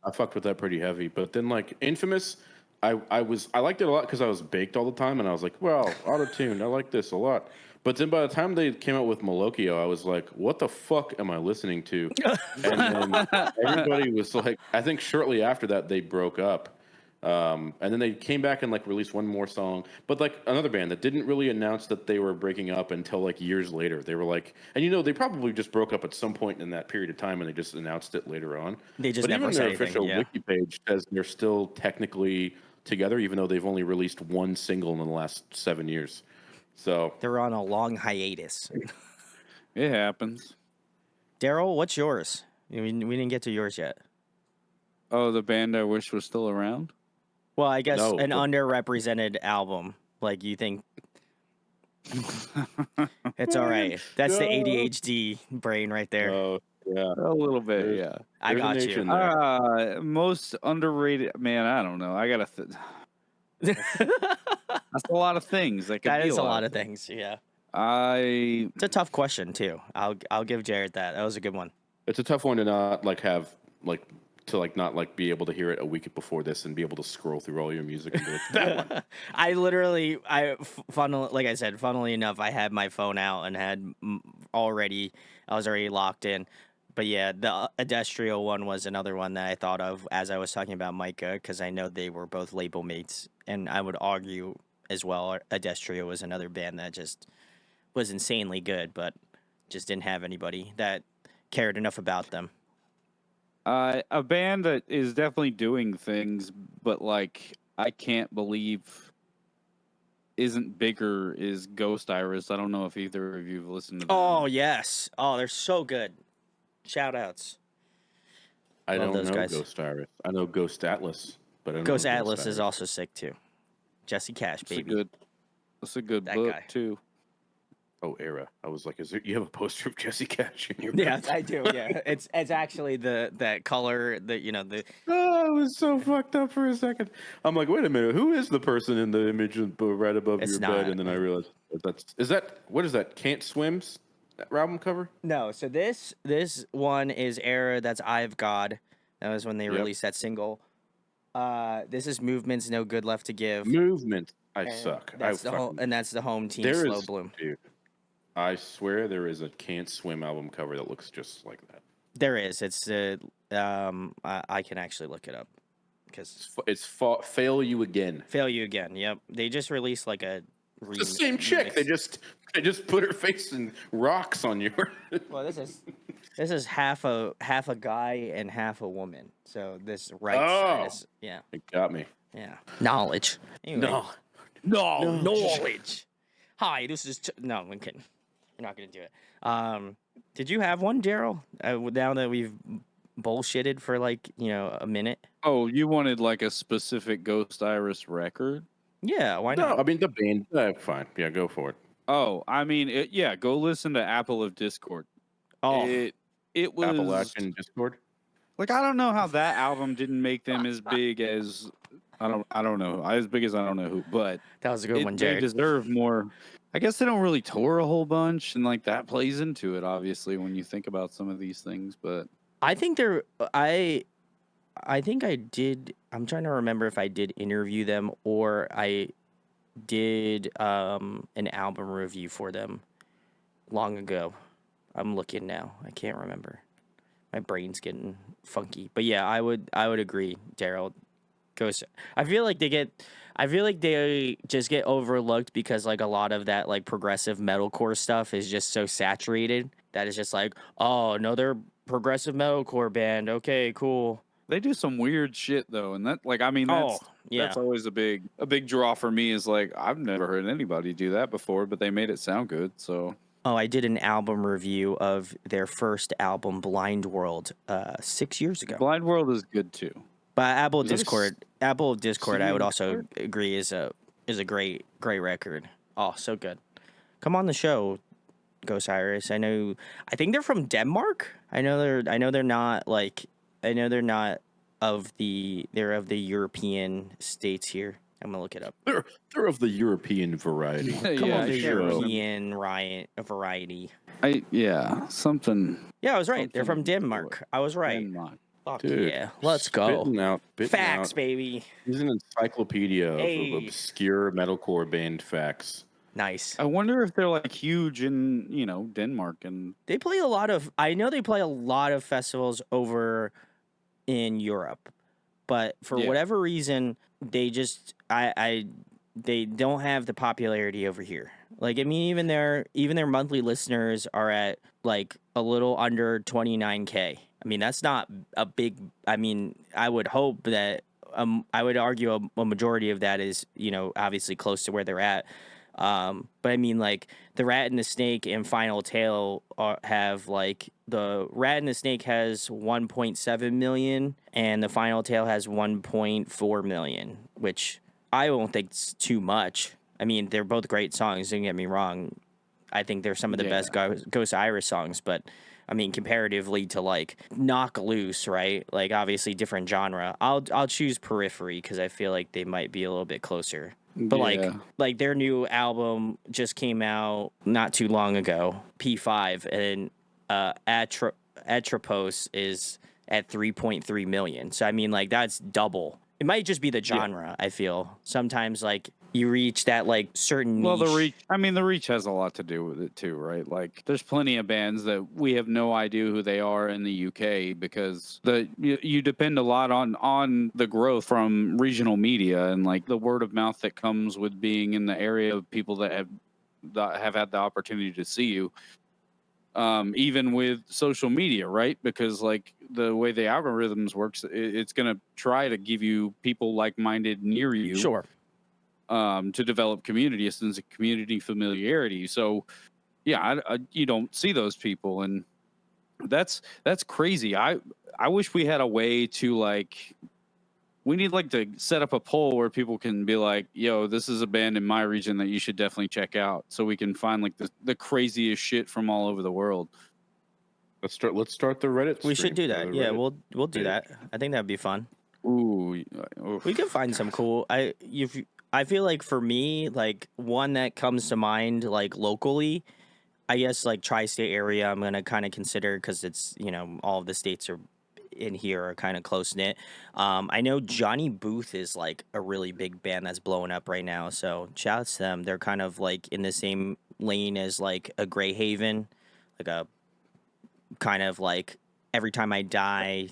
I fucked with that pretty heavy. But then like Infamous, I liked it a lot because I was baked all the time, and I was like, wow, auto tuned, I like this a lot. But then by the time they came out with Malokio, I was like, what the fuck am I listening to? And then everybody was like, I think shortly after that they broke up. And then they came back and like released one more song, but like another band that didn't really announce that they were breaking up until like years later. They were like, and they probably just broke up at some point in that period of time, and they just announced it later on. They just But never even said their anything. official Yeah. wiki page says they're still technically together, even though they've only released one single in the last 7 years. So They're on a long hiatus. It happens. Daryl, what's yours? We didn't get to yours yet. Oh, the band I wish was still around. Well, I guess no, an underrepresented album. Like you think it's all right. That's the no. ADHD brain right there. Oh yeah, A little bit, there's yeah. I there's a got you. nation there. Most underrated, man. I don't know. I gotta. That's a lot of things. That could That be is a a lot lot of of things. things. Yeah, I it's a tough question too. I'll give Jared that. That was a good one. It's a tough one to not like have like to like not like be able to hear it a week before this and be able to scroll through all your music and be like that one. I literally, like I said, funnily enough, I had my phone out and I was already locked in. But yeah, the Adestrio one was another one that I thought of as I was talking about Micah, because I know they were both label mates, and I would argue as well, Adestrio was another band that just was insanely good, but just didn't have anybody that cared enough about them. a band that is definitely doing things, but like I can't believe isn't bigger is Ghost Iris. I don't know if either of you've listened to them. Oh yes, oh they're so good. Shout outs. I Love don't those know guys. Ghost Iris. I know Ghost Atlas, but I don't Ghost know Atlas Ghost is Iris. also sick too. Jesse Cash, baby. That's a good That book guy. too. Oh, Era. I was like, you have a poster of Jesse Cash in your Yeah, back? I do. Yeah, it's actually that color that the Oh, I was so fucked up for a second. I'm like, wait a minute, who is the person in the image right above It's your not. bed? And then I realized what is that? Can't Swim's album cover? No. So this one is Era. That's Eye of God. That was when they Yep. released that single. This is Movement's No Good Left to Give. Movement. I And suck. That's the home, and that's the home team, There Slow is, Bloom. dude. I swear there is a Can't Swim album cover that looks just like that. There is. It's I can actually look it up because Fail You Again. Fail You Again. Yep, they just released like a. It's the same chick. They just put her face in rocks on you. Well, this is half a guy and half a woman. So this right side is It got me. yeah knowledge. Anyway. No knowledge. Hi, this is no. I'm kidding. You're not gonna do it. Did you have one, Daryl? Now that we've bullshitted for like a minute. Oh, you wanted like a specific Ghost Iris record? Yeah, why No, not? I mean the band. Fine. Yeah, go for it. Oh, I mean, go listen to Apple of Discord. Oh, It was Appalachian Discord. like I don't know how that album didn't make them as big as I don't know as big as I don't know who, but that was a good one, they Jared. deserve more. I guess they don't really tour a whole bunch, and like that plays into it, obviously, when you think about some of these things. But I think I think I did. I'm trying to remember if I did interview them or I did an album review for them long ago. I'm looking now. I can't remember. My brain's getting funky. But yeah, I would agree, Daryl. I feel like they just get overlooked because like a lot of that like progressive metalcore stuff is just so saturated that it's just like, oh no, they're progressive metalcore band. Okay, cool. they do some weird shit though, and that like I mean that's always a big draw for me. Is like I've never heard anybody do that before, but they made it sound good. So Oh, I did an album review of their first album, Blind World, 6 years ago. Blind World is good too. But Apple Is that Discord, I would also agree is a great record. Oh, so good. Come on the show, Ghost Iris. I think they're from Denmark. I know they're not like they're of the European states here. I'm gonna look it up. They're of the European variety. Come Yeah, on, the sure. European variety. Something. Yeah, I was right. They're from Something Denmark. I was right. Denmark. Fuck Dude, yeah. Let's go. Spitting Facts, out. baby. He's an encyclopedia Hey. of obscure metalcore band facts. Nice. I wonder if they're like huge in Denmark and They play I know they play a lot of festivals over in Europe, but for Yeah. whatever reason, they just they don't have the popularity over here. Like I mean, even their monthly listeners are at like a little under 29K. I mean, that's not a big. I mean, I would hope that I would argue a majority of that is obviously close to where they're at. But I mean, like the Rat and the Snake and Final Tale have like the Rat and the Snake has 1.7 million and the Final Tale has 1.4 million, which I don't think it's too much. I mean, they're both great songs. Don't get me wrong. I think they're some of the best Ghost Iris songs, but I mean, comparatively to like Knock Loose, right? Like obviously different genre. I'll choose Periphery because I feel like they might be a little bit closer. But like their new album just came out not too long ago, P5, and Atropos is at 3.3 million. So I mean, like that's double. It might just be the genre. I feel sometimes like you reach that like certain niche. Well, the reach has a lot to do with it too, right? Like there's plenty of bands that we have no idea who they are in the UK because you depend a lot on the growth from regional media and like the word of mouth that comes with being in the area of people that have had the opportunity to see you. Even with social media, right? Because like the way the algorithms works, it's going to try to give you people like-minded near you. Sure. To develop community, a sense of community familiarity. So, yeah, you don't see those people, and that's crazy. I wish we had a way to like. We need like to set up a poll where people can be like, "Yo, this is a band in my region that you should definitely check out," so we can find like the craziest shit from all over the world. Let's start the Reddit. We should do stream, that. the Yeah, Reddit. we'll do that. I think that'd be fun. Ooh, We can find some cool. I feel like for me, like one that comes to mind, like locally, I guess like tri-state area. I'm gonna kind of consider because it's all of the states are in here are kind of close knit. I know Johnny Booth is like a really big band that's blowing up right now. So shout out to them. They're kind of like in the same lane as like a Grey Haven, like a kind of like Every Time I Die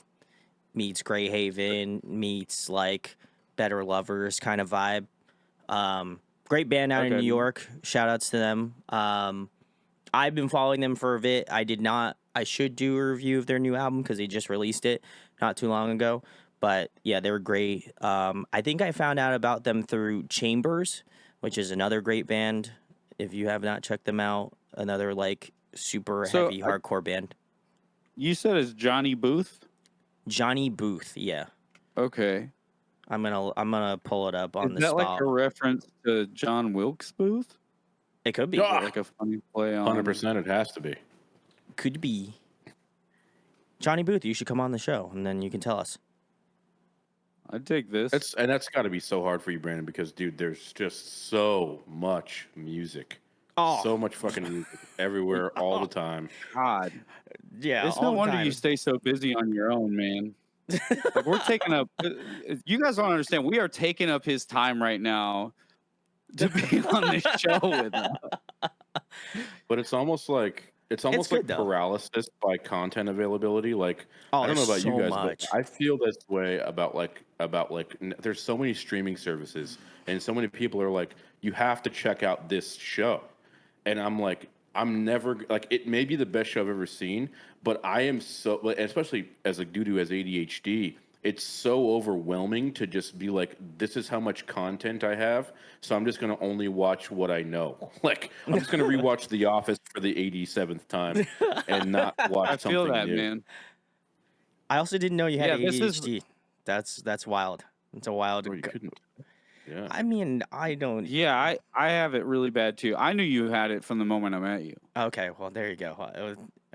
meets Grey Haven meets like Better Lovers kind of vibe. Great band out in Okay. New York. Shout outs to them. I've been following them for a bit. I did not. I should do a review of their new album because they just released it not too long ago. But yeah, they were great. I think I found out about them through Chambers, which is another great band. If you have not checked them out, another like super So, heavy hardcore band. You said it's Johnny Booth? Johnny Booth. Yeah, Okay. I'm gonna pull it up on Is the that like spot. a reference to John Wilkes Booth? It could be. Is it like a funny play on 100%, it has to be. Could be. Johnny Booth, you should come on the show, and then you can tell us. I'd take this. That's got to be so hard for you, Brandon, because dude, there's just so much music, so much fucking music everywhere, all the time. God. Yeah, It's no wonder you stay so busy on your own, man. Like we're taking up. You guys don't understand. We are taking up his time right now to be on this show with him. But it's almost like good, though. paralysis by content availability. Like I don't know there's about you so guys, much. but I feel this way about there's so many streaming services, and so many people are like, you have to check out this show, and I'm like, I'm never like, it may be the best show I've ever seen, but I am so, especially as a dude who has ADHD, it's so overwhelming to just be like, this is how much content I have, so I'm just going to only watch what I know. Like, I'm just going to rewatch The Office for the 87th time and not watch I something feel that, new. man. I also didn't know you had Yeah, this is- ADHD. That's wild. It's a wild. Oh, you couldn't. Yeah. I mean, I don't. Yeah, I have it really bad too. I knew you had it from the moment I met you. Okay, well there you go.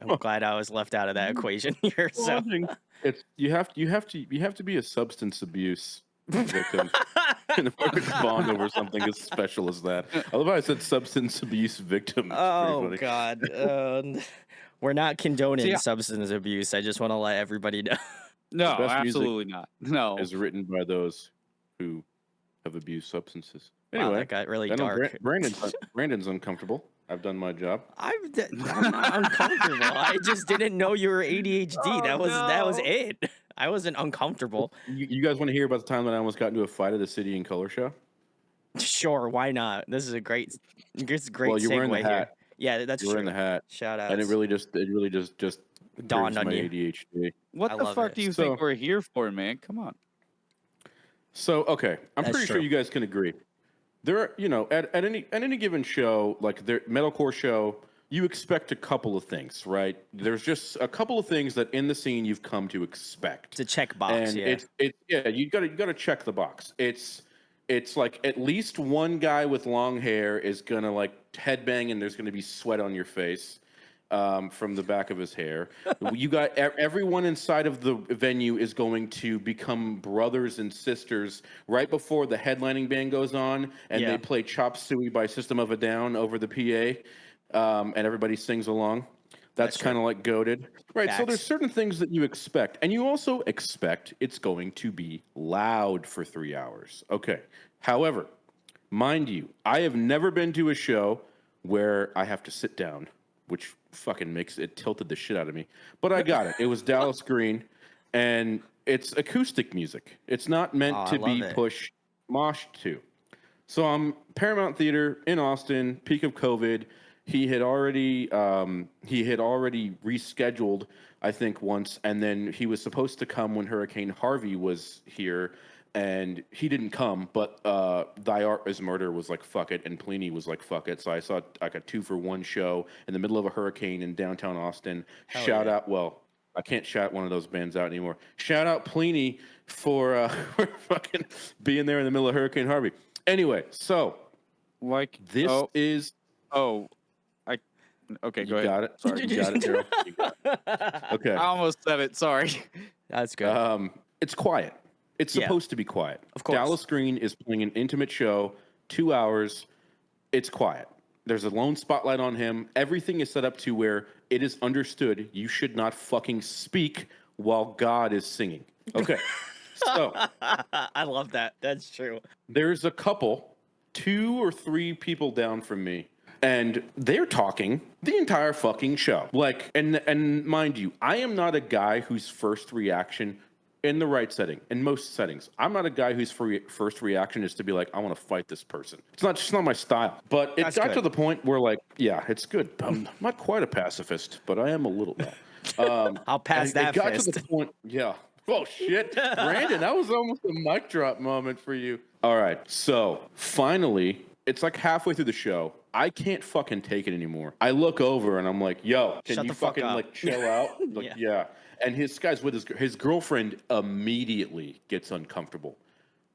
I'm glad I was left out of that equation here. So It's you have to be a substance abuse victim in order to bond over something as special as that. I love how I said substance abuse victim. It's oh pretty funny. God, we're not condoning See, substance abuse. I just want to let everybody know. No, The best music absolutely not. No. is written by those who have abused substances. Wow, Anyway, that got really I know dark. Brandon's uncomfortable. I've done my job. I'm not uncomfortable. I just didn't know you were ADHD. Oh, that was no. it. I wasn't uncomfortable. You guys want to hear about the time that I almost got into a fight at the City and Color show? Sure, why not? This is a great Well, you were in the segue hat. here. Yeah, that's You were true. in the hat, Shout out. and it really just dawned proves on my you. ADHD. What I the love fuck it. do you So- think we're here for, man? Come on. So okay, I'm That's pretty sure true. you guys can agree. There are, at any given show, like their metalcore show, you expect a couple of things, right? There's just a couple of things that in the scene you've come to expect. It's a checkbox, And yeah. you gotta check the box. It's like at least one guy with long hair is gonna like headbang and there's gonna be sweat on your face. From the back of his hair. You got everyone inside of the venue is going to become brothers and sisters right before the headlining band goes on, and Yeah. they play "Chop Suey" by System of a Down over the PA, and everybody sings along. That's That's kind of like goated, right? So there's Facts. certain things that you expect, and you also expect it's going to be loud for 3 hours. Okay. However, mind you, I have never been to a show where I have to sit down, which fucking tilted the shit out of me. But I got it. It was Dallas Green, and it's acoustic music. It's not meant Oh, I to be love it. pushed mosh to. So I'm Paramount Theater in Austin, peak of COVID. He had already rescheduled, I think, once, and then he was supposed to come when Hurricane Harvey was here, and he didn't come. But Thy Art Is Murder was like fuck it, and Pliny was like fuck it. So I saw like a 2-for-1 show in the middle of a hurricane in downtown Austin. Shout yeah. out, well, I can't shout one of those bands out anymore. Shout out Pliny for for fucking being there in the middle of Hurricane Harvey. Anyway, so Like this is. Okay, You go ahead. got it. Sorry, you got it, Daryl. You got it. Okay. I almost said it. Sorry. That's good. It's quiet. It's Yeah. supposed to be quiet. Of course. Dallas Green is playing an intimate show, 2 hours. It's quiet. There's a lone spotlight on him. Everything is set up to where it is understood you should not fucking speak while God is singing. Okay. So I love that. That's true. there's a couple, 2 or 3 people down from me, and they're talking the entire fucking show. Like, and mind you, I am not a guy whose first reaction in the right setting, in most settings, I'm not a guy whose first reaction is to be like, I want to fight this person. It's just not my style. But it got to the point where, like, yeah, it's good. I'm not quite a pacifist, but I am a little now. I'll pass that it got fist. to the point, yeah. Oh shit, Brandon, that was almost a mic drop moment for you. All right, so finally, it's like halfway through the show. I can't fucking take it anymore. I look over and I'm like, "Yo, can Shut you the fuck fucking up." like chill out?" Like, yeah. And his guy's with his girlfriend immediately gets uncomfortable.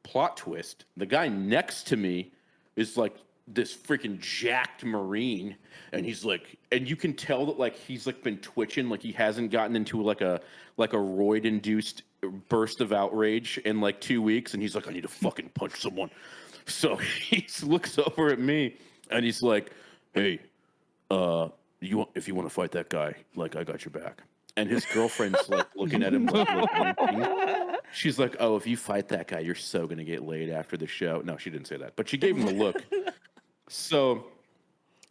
Plot twist: the guy next to me is like this freaking jacked Marine, and he's like, and you can tell that like he's like been twitching, like he hasn't gotten into like a roid induced burst of outrage in like 2 weeks, and he's like, I need to fucking punch someone. So he looks over at me and he's like, hey, if you want to fight that guy, like I got your back. And his girlfriend's like looking at him like winking. She's like, oh, if you fight that guy, you're so gonna get laid after the show. No, she didn't say that, but she gave him the look. So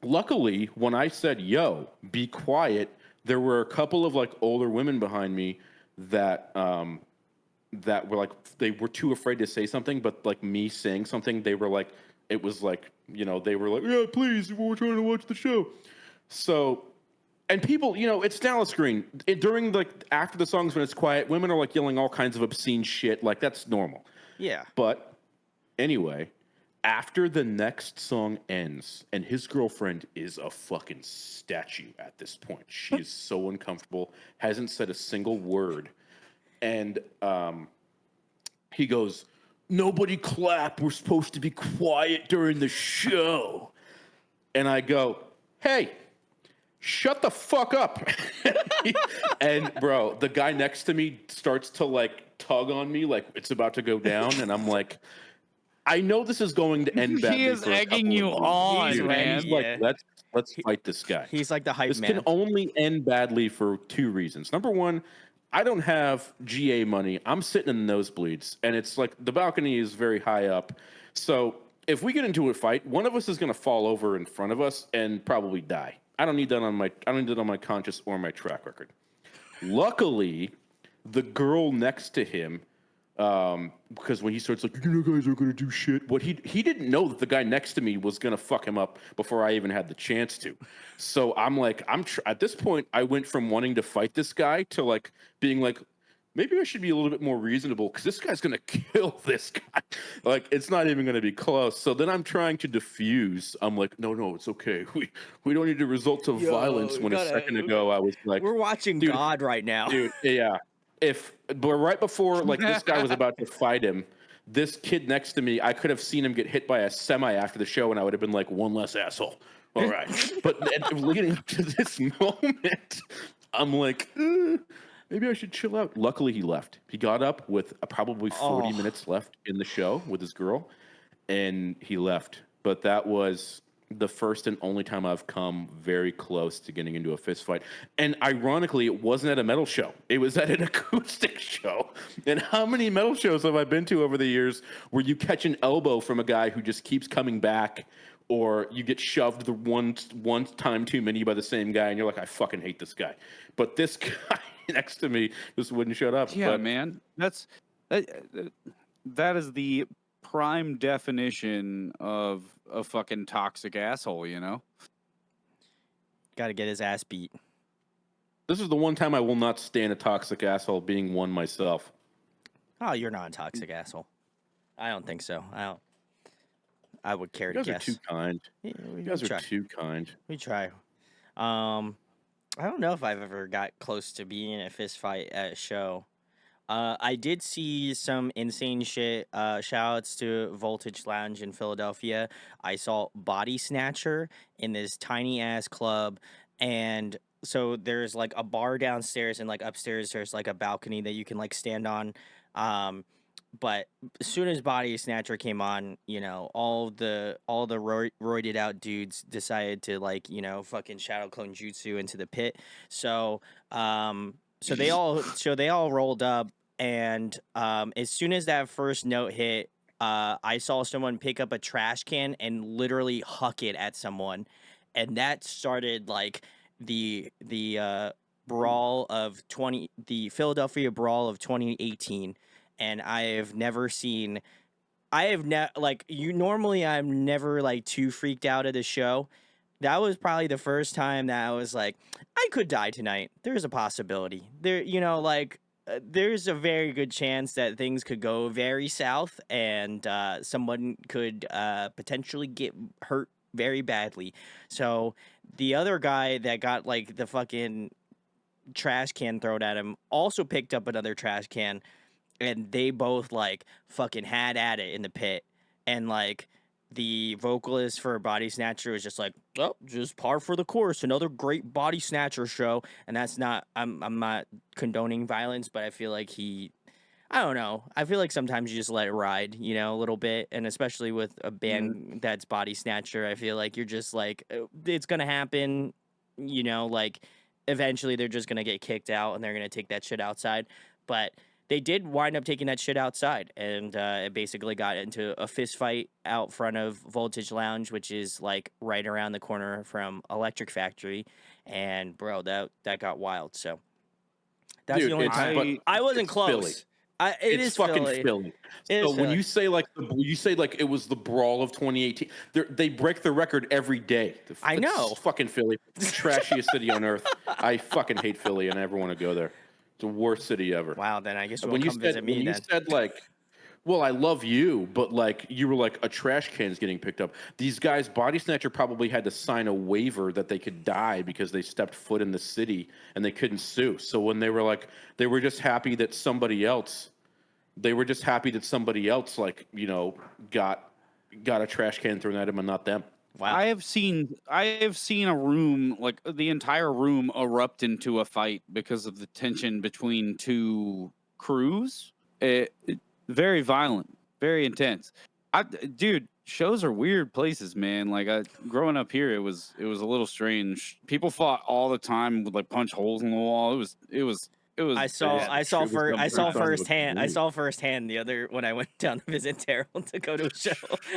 luckily, when I said, yo, be quiet, there were a couple of like older women behind me that that were like, they were too afraid to say something, but like me saying something, they were like, it was like, you know, they were like, yeah, please, we're trying to watch the show. So, and people, you know, it's Dallas Green. During like after the songs when it's quiet, women are like yelling all kinds of obscene shit. Like that's normal. Yeah. But anyway, after the next song ends, and his girlfriend is a fucking statue at this point. She is so uncomfortable, hasn't said a single word. And he goes, nobody clap. We're supposed to be quiet during the show. And I go, hey, shut the fuck up. And bro, the guy next to me starts to like tug on me like it's about to go down. And I'm like, I know this is going to end badly. He is for a egging couple you of on, Dude, man. He's like, let's fight this guy. He's like the hype This man. can only end badly for 2 reasons. Number one, I don't have GA money. I'm sitting in the nosebleeds, and it's like the balcony is very high up. So if we get into a fight, one of us is going to fall over in front of us and probably die. I don't need that on my conscience or my track record. Luckily, the girl next to him, because when he starts like, you know, guys are gonna do shit. What he didn't know that the guy next to me was gonna fuck him up before I even had the chance to. So I'm like, at this point, I went from wanting to fight this guy to like being like, maybe I should be a little bit more reasonable because this guy's gonna kill this guy. Like it's not even gonna be close. So then I'm trying to diffuse. I'm like, no, it's okay. We don't need to resort to violence. When a second ago I was like, we're watching dude, God right now. dude, yeah. But right before like this guy was about to fight him, this kid next to me, I could have seen him get hit by a semi after the show, and I would have been like, one less asshole. All right. But leading up to this moment, I'm like, maybe I should chill out. Luckily, he left. He got up with probably 40 minutes left in the show with his girl, and he left. But that was the first and only time I've come very close to getting into a fist fight. And ironically, it wasn't at a metal show. It was at an acoustic show. And how many metal shows have I been to over the years where you catch an elbow from a guy who just keeps coming back, or you get shoved the one time too many by the same guy, and you're like, I fucking hate this guy. But this guy next to me just wouldn't shut up. Yeah, but, man. That is the prime definition of a fucking toxic asshole, you know? Got to get his ass beat. This is the one time I will not stand a toxic asshole being one myself. Oh, you're not a toxic asshole. I don't think so. I would care to guess. You guys are too kind. Yeah, You guys are too kind. We try. I don't know if I've ever got close to being in a fist fight at a show. I did see some insane shit. Shoutouts to Voltage Lounge in Philadelphia. I saw Body Snatcher in this tiny ass club, and so there's like a bar downstairs, and like upstairs there's like a balcony that you can like stand on. But as soon as Body Snatcher came on, you know, all the roided out dudes decided to like, you know, fucking Shadow Clone Jutsu into the pit. So so they all rolled up, and as soon as that first note hit, I saw someone pick up a trash can and literally huck it at someone, and that started like the the Philadelphia brawl of 2018, and I have never like you normally I'm never like too freaked out at a show. That was probably the first time that I was like, I could die tonight. There's a possibility. There's a very good chance that things could go very south, and someone could potentially get hurt very badly. So the other guy that got like the fucking trash can thrown at him also picked up another trash can, and they both like fucking had at it in the pit, and like the vocalist for Body Snatcher was just like, oh, just par for the course, another great Body Snatcher show. And that's not, I'm not condoning violence, but I feel like I don't know, I feel like sometimes you just let it ride, a little bit, and especially with a band that's Body Snatcher, I feel like you're just like, it's gonna happen, like eventually they're just gonna get kicked out and they're gonna take that shit outside. But they did wind up taking that shit outside, and it basically got into a fist fight out front of Voltage Lounge, which is like right around the corner from Electric Factory. And bro, that got wild. So that's Dude, the only time I wasn't it's close. Philly. It It's is fucking Philly. Philly. It So is when Philly. you say like it was the brawl of 2018, they break the record every day. I know. It's fucking Philly, trashiest city on earth. I fucking hate Philly, and I never want to go there. It's the worst city ever. Wow, then I guess you When won't you come said visit me when you then. said like, well, I love you, but like you were like a trash can is getting picked up. These guys, Body Snatcher, probably had to sign a waiver that they could die because they stepped foot in the city and they couldn't sue. So when they were like, they were just happy that somebody else. They were just happy that somebody else, like, got a trash can thrown at him and not them. Wow. I have seen a room, like the entire room, erupt into a fight because of the tension between two crews. Very violent, very intense. Dude, shows are weird places, man. Like growing up here, it was a little strange. People fought all the time, would like punch holes in the wall. It was. I saw firsthand True. the other when I went down to visit Terrell to go to a show.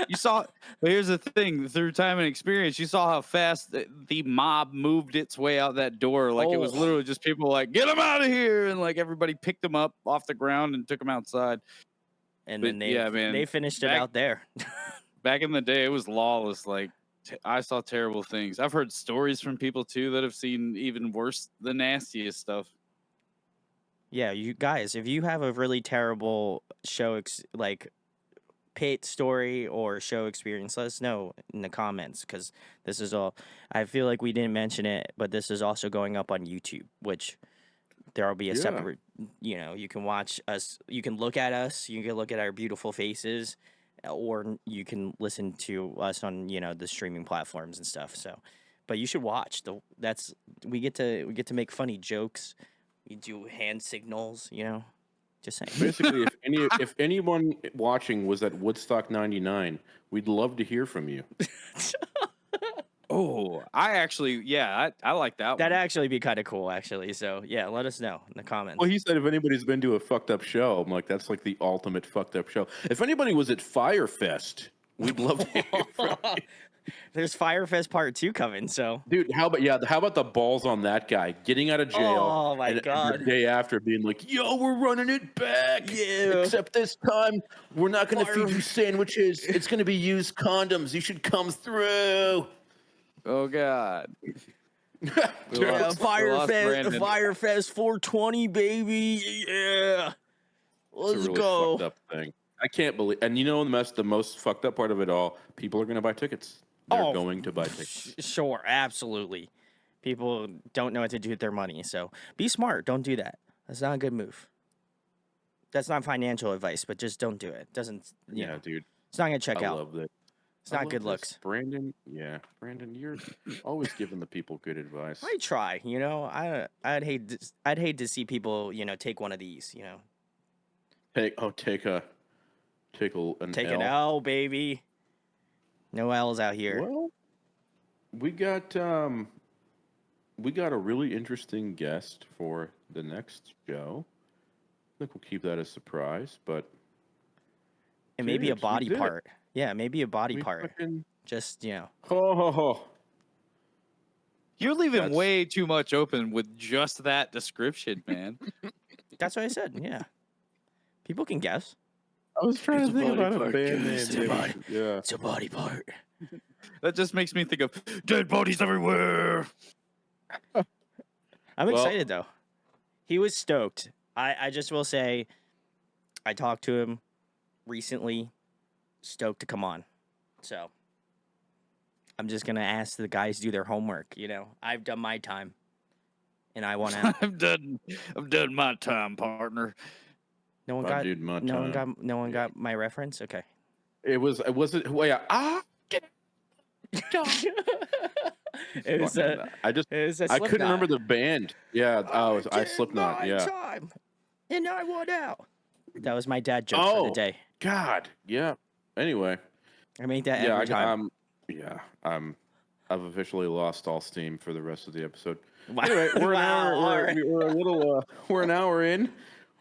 You saw, but here's the thing: through time and experience, you saw how fast the mob moved its way out that door. Like it was literally just people like, "Get them out of here!" and like everybody picked them up off the ground and took them outside. And But then they finished it out there. Back in the day, it was lawless. Like I saw terrible things. I've heard stories from people too that have seen even worse, the nastiest stuff. Yeah, you guys, if you have a really terrible show pit story or show experience, let us know in the comments, because this is all. I feel like we didn't mention it, but this is also going up on YouTube, which there will be a separate. You can watch us. You can look at us. You can look at our beautiful faces, or you can listen to us on the streaming platforms and stuff. So, but you should watch. We get to make funny jokes. We do hand signals, just saying. Basically, if anyone watching was at Woodstock '99, we'd love to hear from you. Oh, I like that. That'd actually be kind of cool, actually. So yeah, let us know in the comments. Well, he said if anybody's been to a fucked up show, I'm like, that's like the ultimate fucked up show. If anybody was at Firefest, we'd love to hear from you. There's Firefest Part 2 coming, so. Dude, how about the balls on that guy getting out of jail? Oh my God. The day after being like, yo, we're running it back. Yeah. Except this time, we're not going to feed you sandwiches. It's going to be used condoms. You should come through. Oh God. Yeah, Firefest 420, baby. Yeah. Let's it's a really go. fucked up thing. I can't believe, and the most fucked up part of it all, people are going to buy tickets. They're going to buy tickets. Sure, absolutely. People don't know what to do with their money, so be smart. Don't do that. That's not a good move. That's not financial advice, but just don't do it. Doesn't, dude. It's not going to check I out. love that. It's not good looks. Brandon, you're always giving the people good advice. I try, I'd hate to see people, take one of these, Take an L, baby. No L's out here. Well, we got a really interesting guest for the next show. I think we'll keep that a surprise, but And maybe a Dudes, we body did it. part. Yeah, maybe a body we part. fucking Just, ho ho ho. You're leaving That's- way too much open with just that description, man. that's what I said. Yeah. People can guess. I was trying It's to a think body about a part, band guys. name. It's a body. Yeah. It's a body part. That just makes me think of dead bodies everywhere. I'm Well- excited though. He was stoked. I just will say, I talked to him recently. Stoked to come on. So I'm just gonna ask the guys to do their homework. I've done my time, and I want out. I've done my time, partner. No one I got. did my No one time. got. No one got my reference. Okay. It was well, yeah. It was a. I just It was a I couldn't Slipknot. remember the band. Yeah, I did Slipknot. my Yeah. time, and I want out. That was my dad joke for Oh. the day. God. Yeah. Anyway. I make that Yeah. every time. I've officially lost all steam for the rest of the episode. Wow. Anyway, we're an Wow, hour. all right. We're a little. We're an hour in.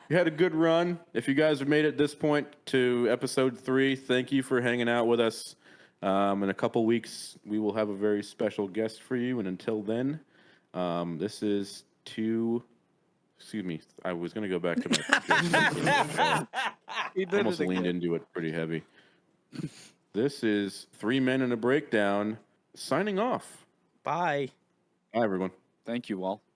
We had a good run. If you guys have made it this point to episode 3, thank you for hanging out with us. In a couple weeks, we will have a very special guest for you. And until then, this is Excuse me. I was going to go back to my. He did Almost it leaned again. into it pretty heavy. This is 3 Men and a Breakdown signing off. Bye. Bye, everyone. Thank you all.